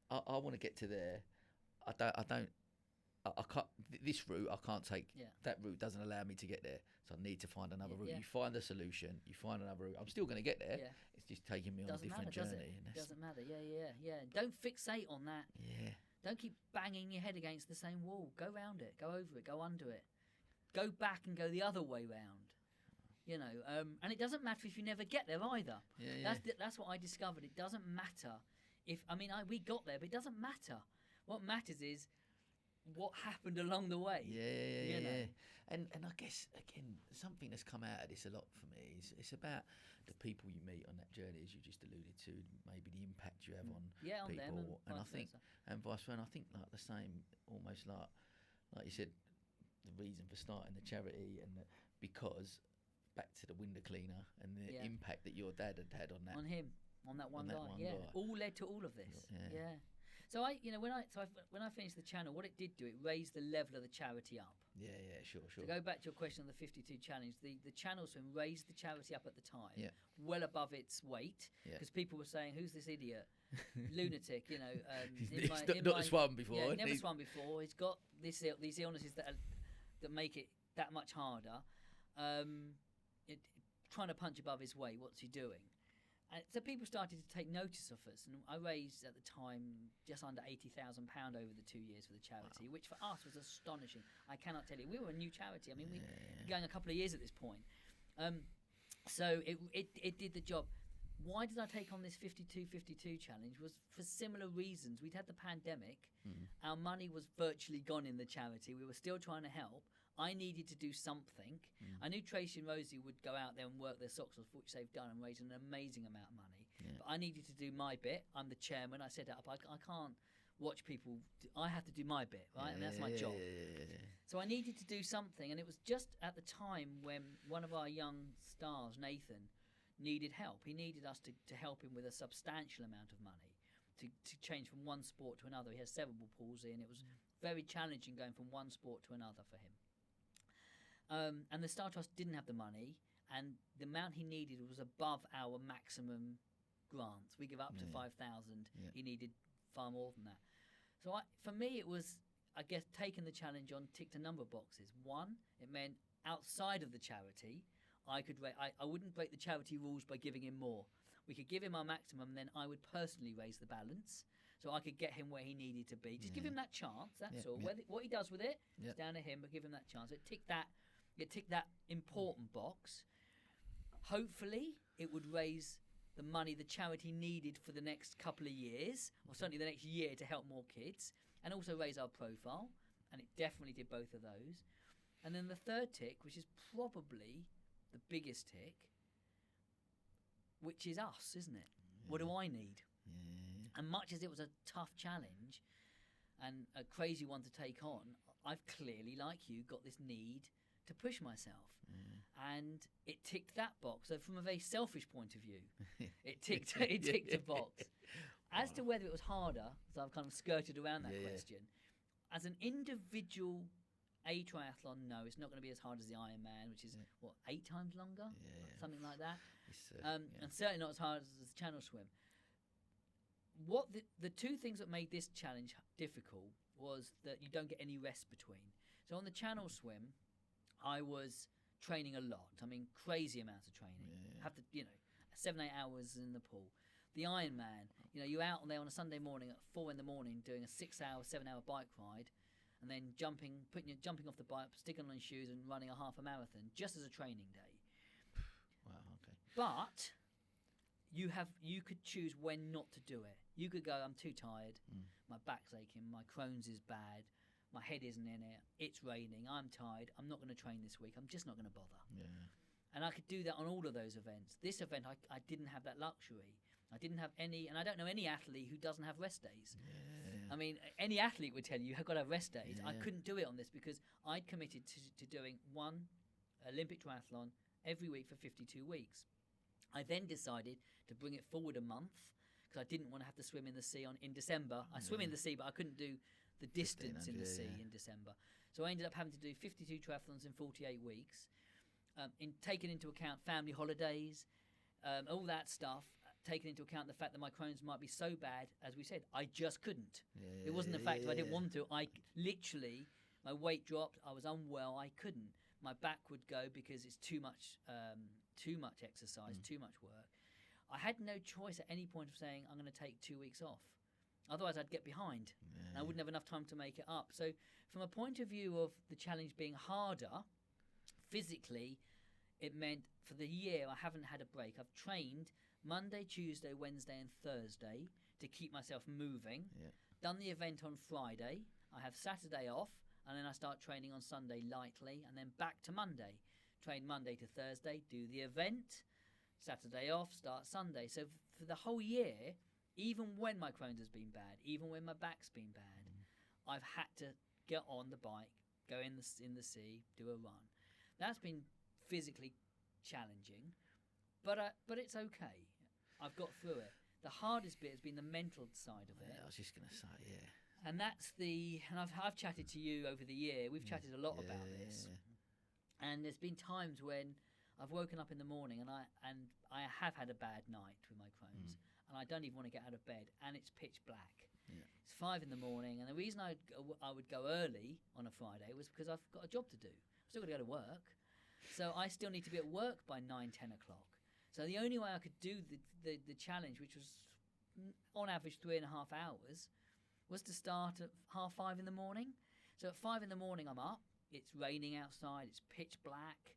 I want to get to there. I can't. This route I can't take. That route doesn't allow me to get there, so I need to find another route. You find a solution. You find another route. I'm still going to get there. It's just taking me on a different journey. Doesn't matter. Yeah. Don't fixate on that. Don't keep banging your head against the same wall. Go round it. Go over it. Go under it. Go back and go the other way round. And it doesn't matter if you never get there either. That's what I discovered. It doesn't matter we got there, but it doesn't matter. What matters is what happened along the way. And I guess again, something that's come out of this a lot for me is it's about the people you meet on that journey, as you just alluded to, maybe the impact you have on on people, them and I think vice versa. And I think like the same, almost like you said, the reason for starting the charity because. Back to the window cleaner and the impact that your dad had on that. On him, on that one guy. All led to all of this. So when I finished the channel, what it did do, it raised the level of the charity up. Sure. To go back to your question on the 52 challenge, the channel swim raised the charity up at the time, well above its weight, because people were saying, "Who's this idiot, lunatic?" He's not swum before. Yeah, never swum before. He's got these illnesses that make it that much harder. Trying to punch above his weight. What's he doing? And so people started to take notice of us, and I raised at the time just under £80,000 over the 2 years for the charity, which for us was astonishing. I cannot tell you, we were a new charity. I mean, we were going a couple of years at this point. So it did the job. Why did I take on this 52-52 challenge? Was for similar reasons. We'd had the pandemic. Our money was virtually gone in the charity. We were still trying to help. I needed to do something. I knew Tracy and Rosie would go out there and work their socks off, which they've done, and raise an amazing amount of money. But I needed to do my bit. I'm the chairman. I set it up. I can't watch people. I have to do my bit, right? And that's my job. So I needed to do something. And it was just at the time when one of our young stars, Nathan, needed help. He needed us to help him with a substantial amount of money to change from one sport to another. He has cerebral palsy, and it was very challenging going from one sport to another for him. And the Starr Trust didn't have the money, and the amount he needed was above our maximum grants. We give up to 5,000. He needed far more than that. So for me, it was, I guess, taking the challenge on, ticked a number of boxes. One, it meant outside of the charity, I wouldn't break the charity rules by giving him more. We could give him our maximum, then I would personally raise the balance, so I could get him where he needed to be. Just give him that chance. That's all. Yeah. What he does with it, it's down to him. But give him that chance. It ticked that important box. Hopefully, it would raise the money the charity needed for the next couple of years, or certainly the next year, to help more kids, and also raise our profile. And it definitely did both of those. And then the third tick, which is probably the biggest tick, which is us, isn't it? Yeah. What do I need? Yeah. And much as it was a tough challenge and a crazy one to take on, I've clearly, like you, got this need to push myself. Yeah. And it ticked that box. So from a very selfish point of view, it ticked a box. As to whether it was harder, so I've kind of skirted around that question. As an individual triathlon, no, it's not going to be as hard as the Ironman, which is, 8 times longer? Something like that. And certainly not as hard as the Channel Swim. What the two things that made this challenge difficult was that you don't get any rest between. So on the Channel Swim, I was training a lot. I mean, crazy amounts of training. Have to, 7-8 hours in the pool. The Ironman, you're out there on a Sunday morning at 4 a.m. doing a 6-hour, 7-hour bike ride, and then jumping off the bike, sticking on your shoes, and running a half a marathon just as a training day. Wow. Okay. But you could choose when not to do it. You could go, I'm too tired, my back's aching, my Crohn's is bad, my head isn't in it, it's raining, I'm tired, I'm not going to train this week, I'm just not going to bother. Yeah. And I could do that on all of those events. This event, I didn't have that luxury. I didn't have any, and I don't know any athlete who doesn't have rest days. Yeah. I mean, any athlete would tell you you've got to have rest days. Yeah. I couldn't do it on this because I'd committed to doing one Olympic triathlon every week for 52 weeks. I then decided to bring it forward a month because I didn't want to have to swim in the sea in December. I swim in the sea, but I couldn't do the distance in the sea in December. So I ended up having to do 52 triathlons in 48 weeks, taking into account family holidays, all that stuff. Taking into account the fact that my Crohn's might be so bad, as we said, I just couldn't. It wasn't the fact that I didn't want to. I literally, my weight dropped. I was unwell. I couldn't. My back would go because it's too much exercise, too much work. I had no choice at any point of saying I'm going to take 2 weeks off. Otherwise, I'd get behind. And I wouldn't have enough time to make it up. So, from a point of view of the challenge being harder, physically, it meant for the year I haven't had a break. I've trained Monday, Tuesday, Wednesday and Thursday to keep myself moving. Done the event on Friday. I have Saturday off, and then I start training on Sunday lightly, and then back to Monday. Train Monday to Thursday, do the event, Saturday off, start Sunday. So for the whole year, even when my Crohn's has been bad, even when my back's been bad, I've had to get on the bike, go in the sea, do a run. That's been physically challenging, but it's okay. I've got through it. The hardest bit has been the mental side of it. I was just going to say, And that's and I've chatted to you over the year. We've chatted a lot about this. And there's been times when I've woken up in the morning and I have had a bad night with my Crohn's, and I don't even want to get out of bed, and it's pitch black. It's 5 a.m, and the reason I would go early on a Friday was because I've got a job to do. I've still got to go to work, so I still need to be at work by 9, 10 o'clock. So the only way I could do the challenge, which was on average 3.5 hours, was to start at 5:30 in the morning. So at 5 a.m, I'm up. It's raining outside. It's pitch black.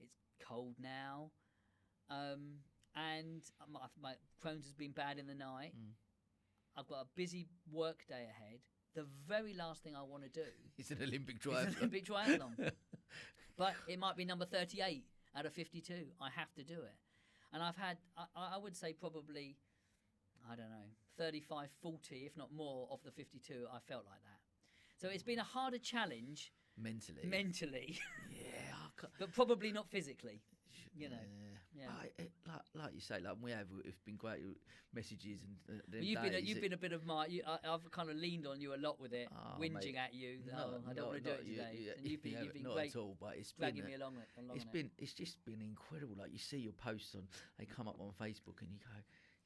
It's cold now, and my Crohn's has been bad in the night. I've got a busy work day ahead. The very last thing I want to do is an Olympic triathlon. But it might be number 38 out of 52. I have to do it. And I've had, I would say probably, 35, 40, if not more, of the 52, I felt like that. So it's been a harder challenge. Mentally. But probably not physically, Like you say, it's been great messages and you've been a bit of I've kind of leaned on you a lot with it, whinging at you. I don't want to do it today. And you've been not great at all, but it's dragging been me along it. It's just been incredible. Like you see your posts they come up on Facebook and you go,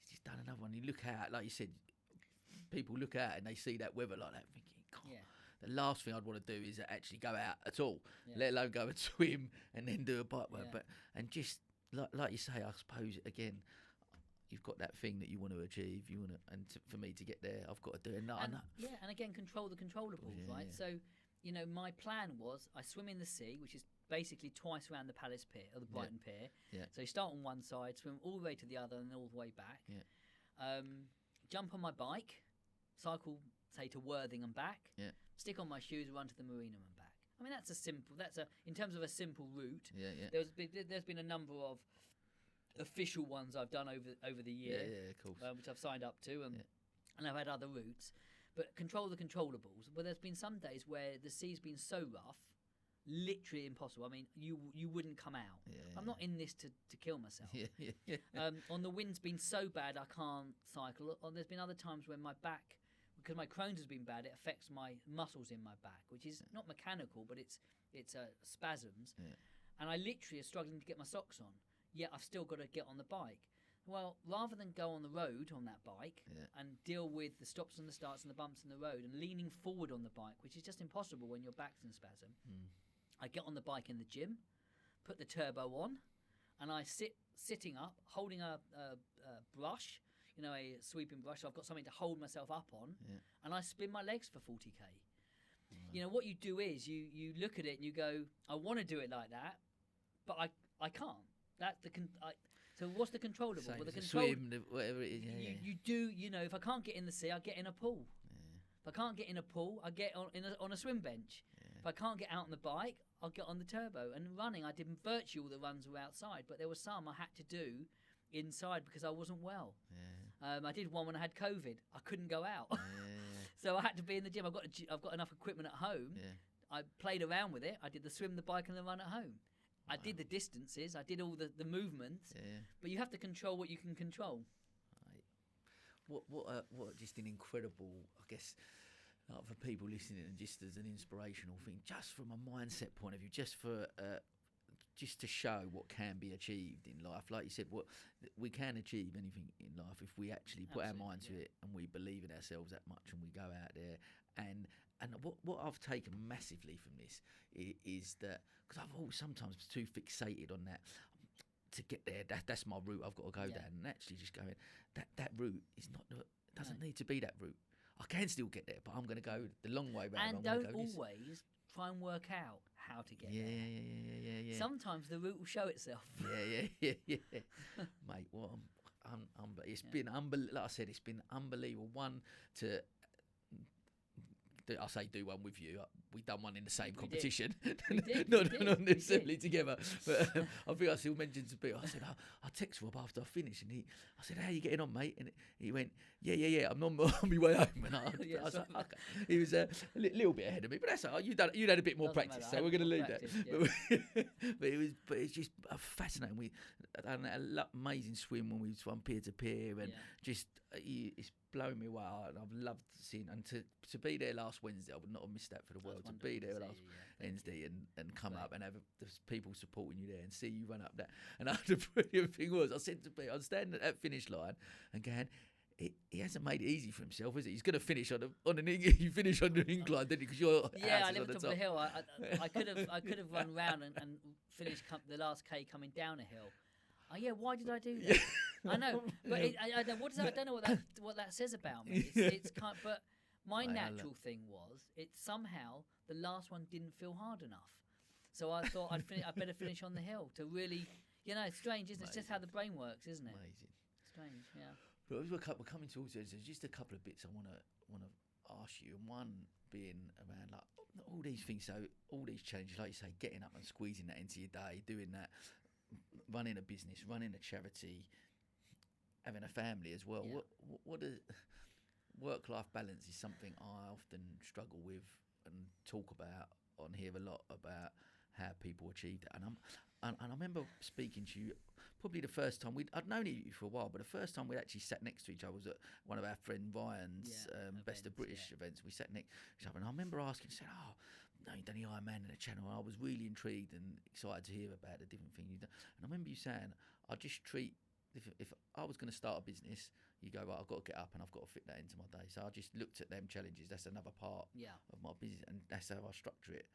he's just done another one. You look out, like you said, people look out and they see that weather like that, thinking, God. the last thing I'd want to do is actually go out at all, Yeah. let alone go and swim and then do a bike work. Yeah. But and just like you say, I suppose again, you've got that thing that you want to achieve. You want to, for me to get there, I've got to do it. And again, control the controllables, Yeah, right? yeah. So, you know, my plan was I swim in the sea, which is basically twice around the Palace Pier or the Brighton Pier. Yeah. So you start on one side, swim all the way to the other, and all the way back. Yeah. Jump on my bike, cycle, say, to Worthing and back. Yeah. Stick on my shoes, run to the marina and back. I mean, in terms of a simple route. Yeah, yeah. There's been a number of official ones I've done over the year. Yeah, of course. Which I've signed up to, and I've had other routes. But control the controllables. But there's been some days where the sea's been so rough, literally impossible. I mean, you wouldn't come out. Yeah, I'm not in this to kill myself. On the wind's been so bad I can't cycle. There's been other times when my back, because my Crohn's has been bad, it affects my muscles in my back, which is not mechanical, but it's spasms. Yeah. And I literally are struggling to get my socks on. Yet I've still got to get on the bike. Well, rather than go on the road on that bike and deal with the stops and the starts and the bumps in the road and leaning forward on the bike, which is just impossible when your back's in spasm, I get on the bike in the gym, put the turbo on, and I sitting up, holding a brush, you know, a sweeping brush. So I've got something to hold myself up on, and I spin my legs for 40k. You know, what you do is you look at it and you go, I want to do it like that, but I can't. So what's the controllable? Same Well, the as a control, swim, whatever it is. you do, you know, if I can't get in the sea, I get in a pool. If I can't get in a pool, I get on a swim bench. If I can't get out on the bike, I'll get on the turbo. And running, I did virtually all the runs were outside, but there were some I had to do inside because I wasn't well. I did one when I had COVID. I couldn't go out, so I had to be in the gym. I've got enough equipment at home. I played around with it. I did the swim, the bike, and the run at home. I did the distances. I did all the movements. But you have to control what you can control. Right. What just an incredible, I guess, for people listening, and just as an inspirational thing, just from a mindset point of view, just to show what can be achieved in life. Like you said, we can achieve anything in life if we actually put our mind to it and we believe in ourselves that much, and we go out there. And what I've taken massively from this is that, because I've always sometimes too fixated on that, to get there, that's my route I've got to go down, and actually just going, that route is not, doesn't need to be that route. I can still get there, but I'm going to go the long way round. And don't always try and work out how to get there. Yeah. Sometimes the route will show itself. Yeah. Mate, it's been unbelievable. Like I said, it's been unbelievable. One, to I say do one with you. We done one in the same competition. We did. Not necessarily together. But I think I still mentioned to Bill. I said, I'll text Rob after I finish, and I said, how you getting on, mate? And he went, yeah. I'm on my way home. And I was like, okay. He was a little bit ahead of me, but that's all right. You'd had a bit more practice, so we're going to leave that. But it's just fascinating. We done an amazing swim when we swum peer to peer, and just it's blown me away. And I've loved seeing, and to be there last Wednesday, I would not have missed that for the world. To be there last Wednesday and come up and have the people supporting you there and see you run up that. And the brilliant thing was, I said to Pete, I was standing at that finish line and going, he hasn't made it easy for himself, is he? He's going to finish on an you finish on an incline, didn't you? Because your I live on top of the hill. I could have run round and finished the last K coming down a hill. Why did I do that? I know, but I don't know what that says about me. It's kind, but my natural thing was, it's somehow the last one didn't feel hard enough, so I thought I better finish on the hill to really, it's strange, isn't it? It's just how the brain works, isn't it? Amazing. Strange, yeah. But we're coming towards it. There's just a couple of bits I want to ask you, and one being around like all these things. So all these changes, like you say, getting up and squeezing that into your day, doing that, running a business, running a charity, having a family as well. Yeah. What work-life balance is something I often struggle with and talk about on here a lot, about how people achieve that. And I remember speaking to you probably the first time I'd known you for a while, but the first time we actually sat next to each other was at one of our friend Ryan's Best of British events. We sat next to each other, and I remember asking, said, no, you've done the Ironman in the channel. I was really intrigued and excited to hear about the different things you've done. And I remember you saying, I just treat if I was going to start a business, you go, right, I've got to get up and I've got to fit that into my day. So I just looked at them challenges. That's another part of my business, and that's how I structure it.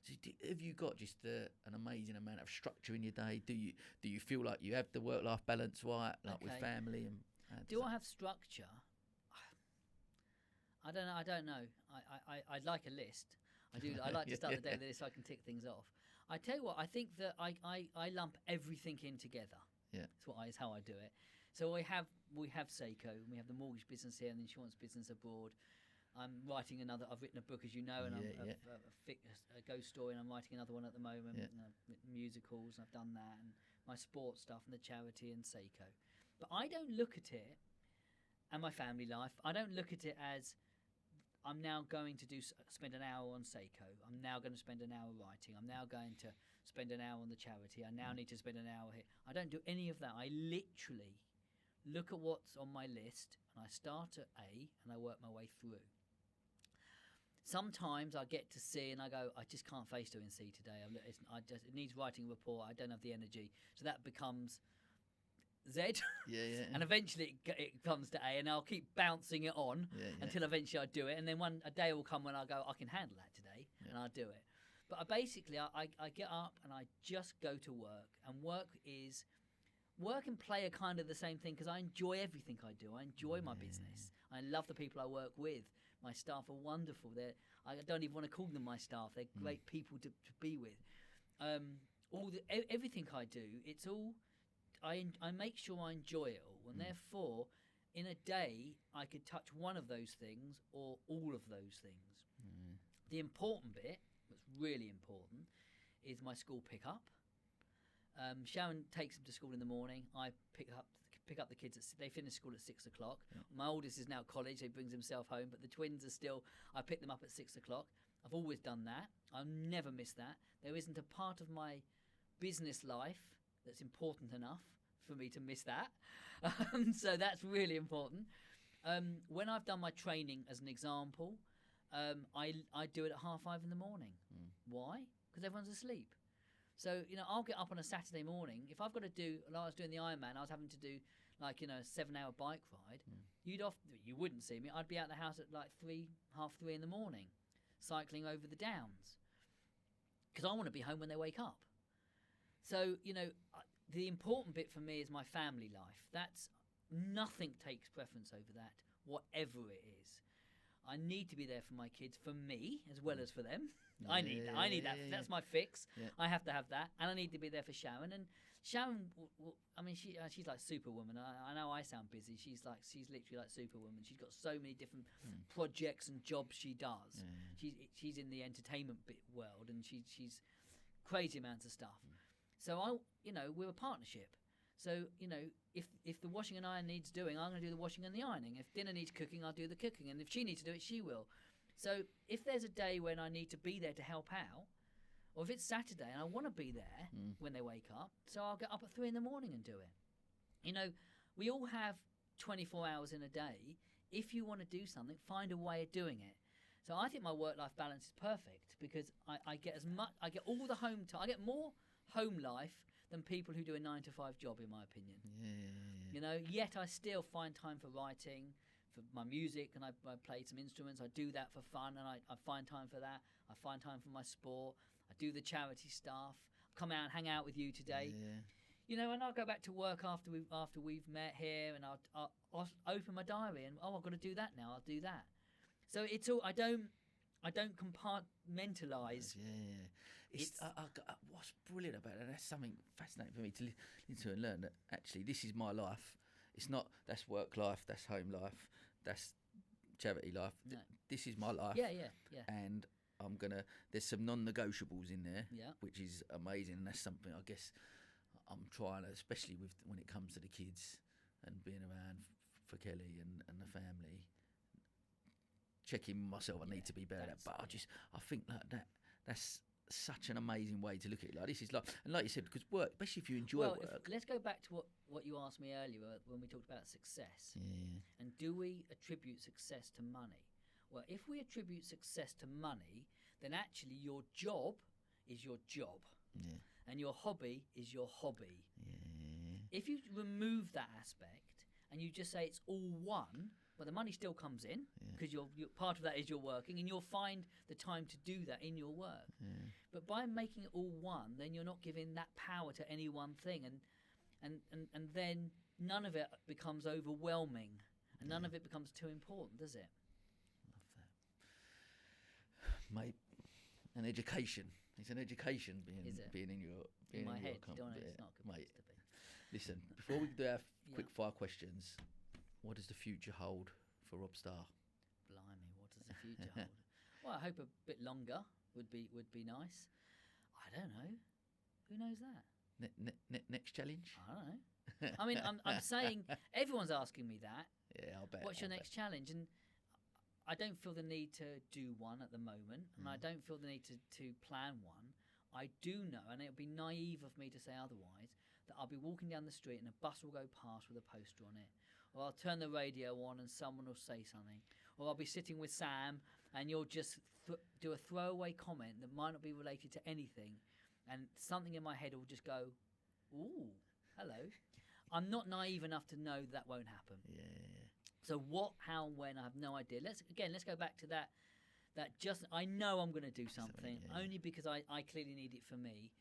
So have you got just an amazing amount of structure in your day? Do you feel like you have the work-life balance right, like with family? And do I have structure? I don't know. I'd like a list. I do. I like to start the day with a list so I can tick things off. I tell you what, I think that I lump everything in together. Yeah, is how I do it. So we have Seiko, and we have the mortgage business here and the insurance business abroad. I'm writing another. I've written a book, as you know, and a ghost story, and I'm writing another one at the moment. Yeah. I've written musicals, and I've done that, and my sports stuff, and the charity, and Seiko. But I don't look at it, and my family life. I don't look at it as I'm now going to spend an hour on Seiko. I'm now going to spend an hour writing. I'm now going to spend an hour on the charity. I now need to spend an hour here. I don't do any of that. I literally look at what's on my list, and I start at A and I work my way through. Sometimes I get to C and I go, I just can't face doing C today. It needs writing a report. I don't have the energy. So that becomes Z. And eventually it comes to A, and I'll keep bouncing it on until eventually I do it. And then a day will come when I go, I can handle that today, and I'll do it. But I get up and I just go to work. And work and play are kind of the same thing, because I enjoy everything I do. I enjoy my business. I love the people I work with. My staff are wonderful. I don't even want to call them my staff. They're great people to be with. Everything I do, it's all. I make sure I enjoy it all, and therefore, in a day, I could touch one of those things or all of those things. The important bit, what's really important, is my school pickup. Sharon takes them to school in the morning. I pick up the kids. They finish school at 6 o'clock. Yeah. My oldest is now college. He brings himself home, but the twins are still. I pick them up at 6 o'clock. I've always done that. I'll never miss that. There isn't a part of my business life that's important enough for me to miss that. So that's really important. When I've done my training, as an example, I do it at 5:30 in the morning. Why? Because everyone's asleep. So, I'll get up on a Saturday morning. If I've got to I was doing the Ironman, I was having to do a 7-hour bike ride. You wouldn't see me. I'd be out the house at 3:30 in the morning, cycling over the downs, because I want to be home when they wake up. So, the important bit for me is my family life. Nothing takes preference over that, whatever it is. I need to be there for my kids, for me as well as for them. I need that. That's my fix. Yeah. I have to have that, and I need to be there for Sharon. And Sharon, she's like Superwoman. I know I sound busy. She's literally like Superwoman. She's got so many different projects and jobs she does. She's in the entertainment world, and she's crazy amounts of stuff. So we're a partnership. So, if the washing and iron needs doing, I'm going to do the washing and the ironing. If dinner needs cooking, I'll do the cooking. And if she needs to do it, she will. So if there's a day when I need to be there to help out, or if it's Saturday and I want to be there when they wake up, so I'll get up at 3 in the morning and do it. We all have 24 hours in a day. If you want to do something, find a way of doing it. So I think my work-life balance is perfect, because I get all the home time. I get more home life than people who do a 9-to-5 job, in my opinion. Yet I still find time for writing, for my music, and I play some instruments. I do that for fun, and I find time for that. I find time for my sport. I do the charity stuff. I come out and hang out with you today. And I'll go back to work after we've met here, and I'll open my diary and I've got to do that now. I'll do that. So it's all. I don't compartmentalize. What's brilliant about it, that's something fascinating for me to listen to and learn, that actually this is my life. It's not that's work life, that's home life, that's charity life. No. This is my life. Yeah. And there's some non-negotiables in there, which is amazing, and that's something I guess I'm trying to, especially when it comes to the kids and being around for Kelly and the family. Checking myself, I need to be better at that. But I think that's such an amazing way to look at it. Like, this is and like you said, because work, especially if you enjoy work. Let's go back to what you asked me earlier when we talked about success. And do we attribute success to money? Well, if we attribute success to money, then actually your job is your job. And your hobby is your hobby. If you remove that aspect and you just say it's all one, but the money still comes in because you're part of that is you're working, and you'll find the time to do that in your work. But by making it all one, then you're not giving that power to any one thing, and then none of it becomes overwhelming, and none of it becomes too important, does it? Love that, mate. An education. It's an education being in my head. company. It's not good, mate. Listen, before we do our quick fire questions, what does the future hold for Rob Starr? Blimey, what does the future hold? Well, I hope a bit longer would be nice. I don't know. Who knows that? Next challenge? I don't know. I mean, I'm saying everyone's asking me that. Yeah, I'll bet. What's your next challenge? And I don't feel the need to do one at the moment, and I don't feel the need to plan one. I do know, and it would be naive of me to say otherwise, that I'll be walking down the street and a bus will go past with a poster on it. Or I'll turn the radio on and someone will say something. Or I'll be sitting with Sam and you'll just do a throwaway comment that might not be related to anything. And something in my head will just go, ooh, hello. I'm not naive enough to know that won't happen. Yeah. So what, how, when, I have no idea. Let's go back to that just, I know I'm going to do something only because I clearly need it for me.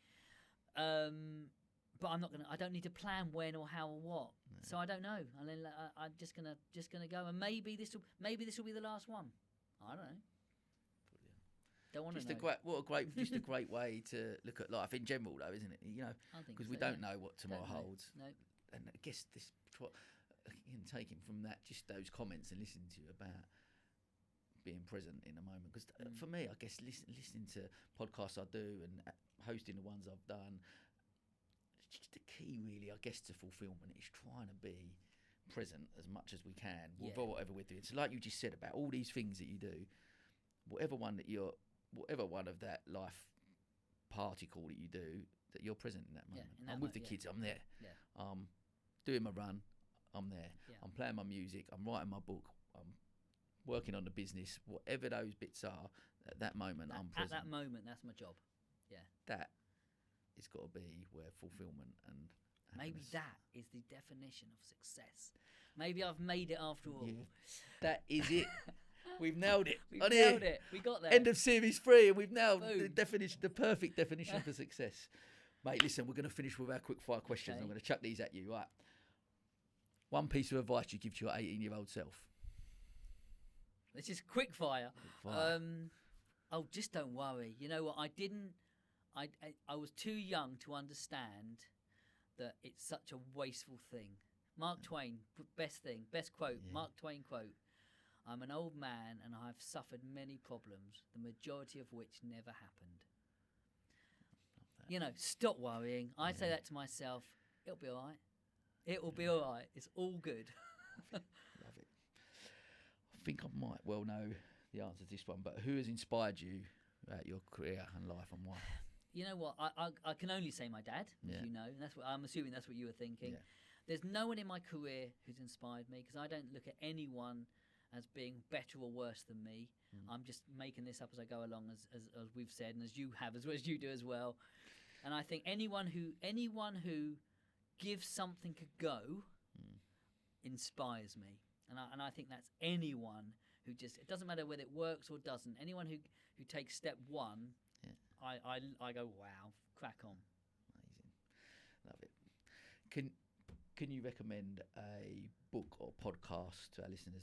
But I don't need to plan when or how or what. No. So I don't know. And then I'm just gonna go, and maybe this will be the last one. I don't know. Brilliant. Don't want to know. Just a great way to look at life in general, though, isn't it? You know, because we don't know what tomorrow holds. No. And I guess taking from that, just those comments and listening to you about being present in a moment. Because for me, I guess listening to podcasts I do and hosting the ones I've done. Just the key, really, I guess, to fulfillment is trying to be present as much as we can with whatever we're doing. So, like you just said about all these things that you do, whatever one of that life particle that you do, that you're present in that moment. I'm with the kids. I'm there. Yeah. Doing my run. I'm there. Yeah. I'm playing my music. I'm writing my book. I'm working on the business. Whatever those bits are, at that moment, I'm present. At that moment, that's my job. Yeah. That. It's got to be where fulfillment and maybe that is the definition of success. Maybe I've made it after all. Yeah. That is it. We've nailed it. We've nailed it. We got there. End of series 3, and we've nailed the perfect definition for success. Mate, listen, we're going to finish with our quick fire questions. Okay. I'm going to chuck these at you. Right. One piece of advice you give to your 18-year-old self. This is quick fire. Just don't worry. You know what? I was too young to understand that it's such a wasteful thing. Mark Twain, best quote, Mark Twain quote. I'm an old man and I've suffered many problems, the majority of which never happened. You know, stop worrying. I say that to myself. It'll be all right. It will be all right. It's all good. Love it. I think I might well know the answer to this one, but who has inspired you about your career and life, and why? You know what? I can only say my dad, as you know. And that's what I'm assuming. That's what you were thinking. Yeah. There's no one in my career who's inspired me, because I don't look at anyone as being better or worse than me. I'm just making this up as I go along, as we've said, and as you have, as you do as well. And I think anyone who gives something a go inspires me. And I think that's anyone who just, it doesn't matter whether it works or doesn't. Anyone who takes step one. I go, wow, crack on. Amazing. Love it. Can you recommend a book or podcast to our listeners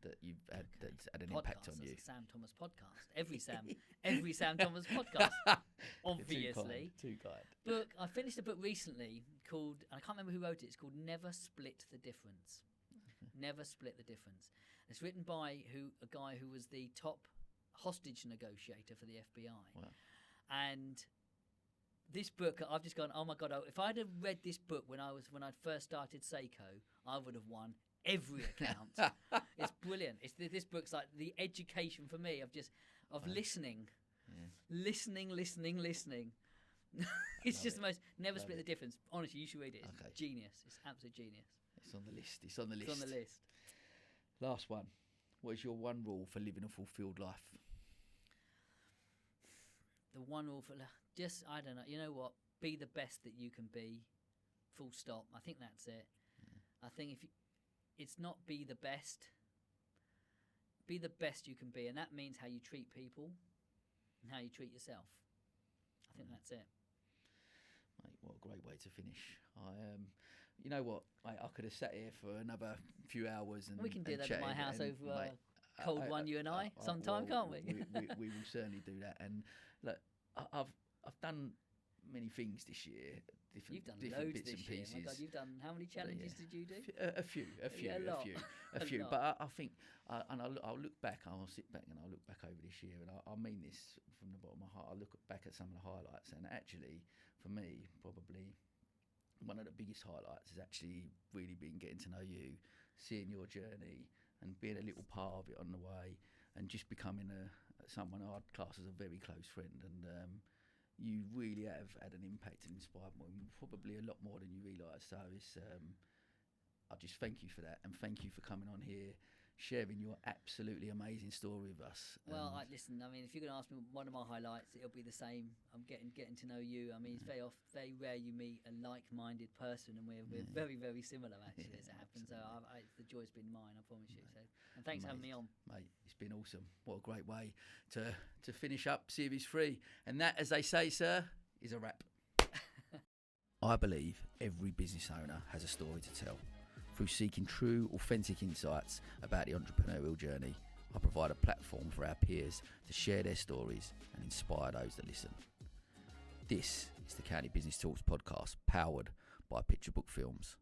that you've had that's had an impact on you? A Sam Thomas podcast. Every Sam Thomas podcast. Obviously. Too kind. Book. I finished a book recently called, I can't remember who wrote it. It's called Never Split the Difference. Never Split the Difference. It's written by a guy who was the top hostage negotiator for the FBI. Wow. And this book, I've just gone, oh my God, if I'd have read this book when I'd first started Seiko, I would have won every account. It's brilliant. This book's like the education for me of listening. Yeah. Listening. It's just the most, never split the difference. Honestly, you should read it. It's genius. It's absolute genius. It's on the list. Last one. What is your one rule for living a fulfilled life? The one rule for I don't know. You know what? Be the best that you can be Full stop. I think that's it. I think it's not be the best you can be, and that means how you treat people and how you treat yourself. I think that's it. Mate, what a great way to finish. You know what? I could have sat here for another few hours and we can do that chatted, at my house and, over mate, cold one, you and I, sometime, can't we? we will certainly do that. And look, I've done many things this year. You've done different loads bits this and year. pieces. My God, you've done how many challenges did you do? A few. Yeah, a A few. lot. But I think, and I'll look back. I'll sit back and I'll look back over this year, and I mean this from the bottom of my heart. I look back at some of the highlights, and actually, for me, probably one of the biggest highlights has actually really been getting to know you, seeing your journey, and being a little part of it on the way, and just becoming someone I'd class as a very close friend. And you really have had an impact and inspired me, probably a lot more than you realise. So I just thank you for that, and thank you for coming on here, sharing your absolutely amazing story with us. Well, listen, I mean, if you're going to ask me one of my highlights, it'll be the same. I'm getting to know you. I mean, it's very rare you meet a like-minded person, and we're very, very similar, actually, as it happens. So the joy's been mine, I promise you. So, and thanks for having me on. Mate, it's been awesome. What a great way to finish up Series 3. And that, as they say, sir, is a wrap. I believe every business owner has a story to tell. Through seeking true, authentic insights about the entrepreneurial journey, I provide a platform for our peers to share their stories and inspire those that listen. This is the County Business Talks podcast, powered by Picture Book Films.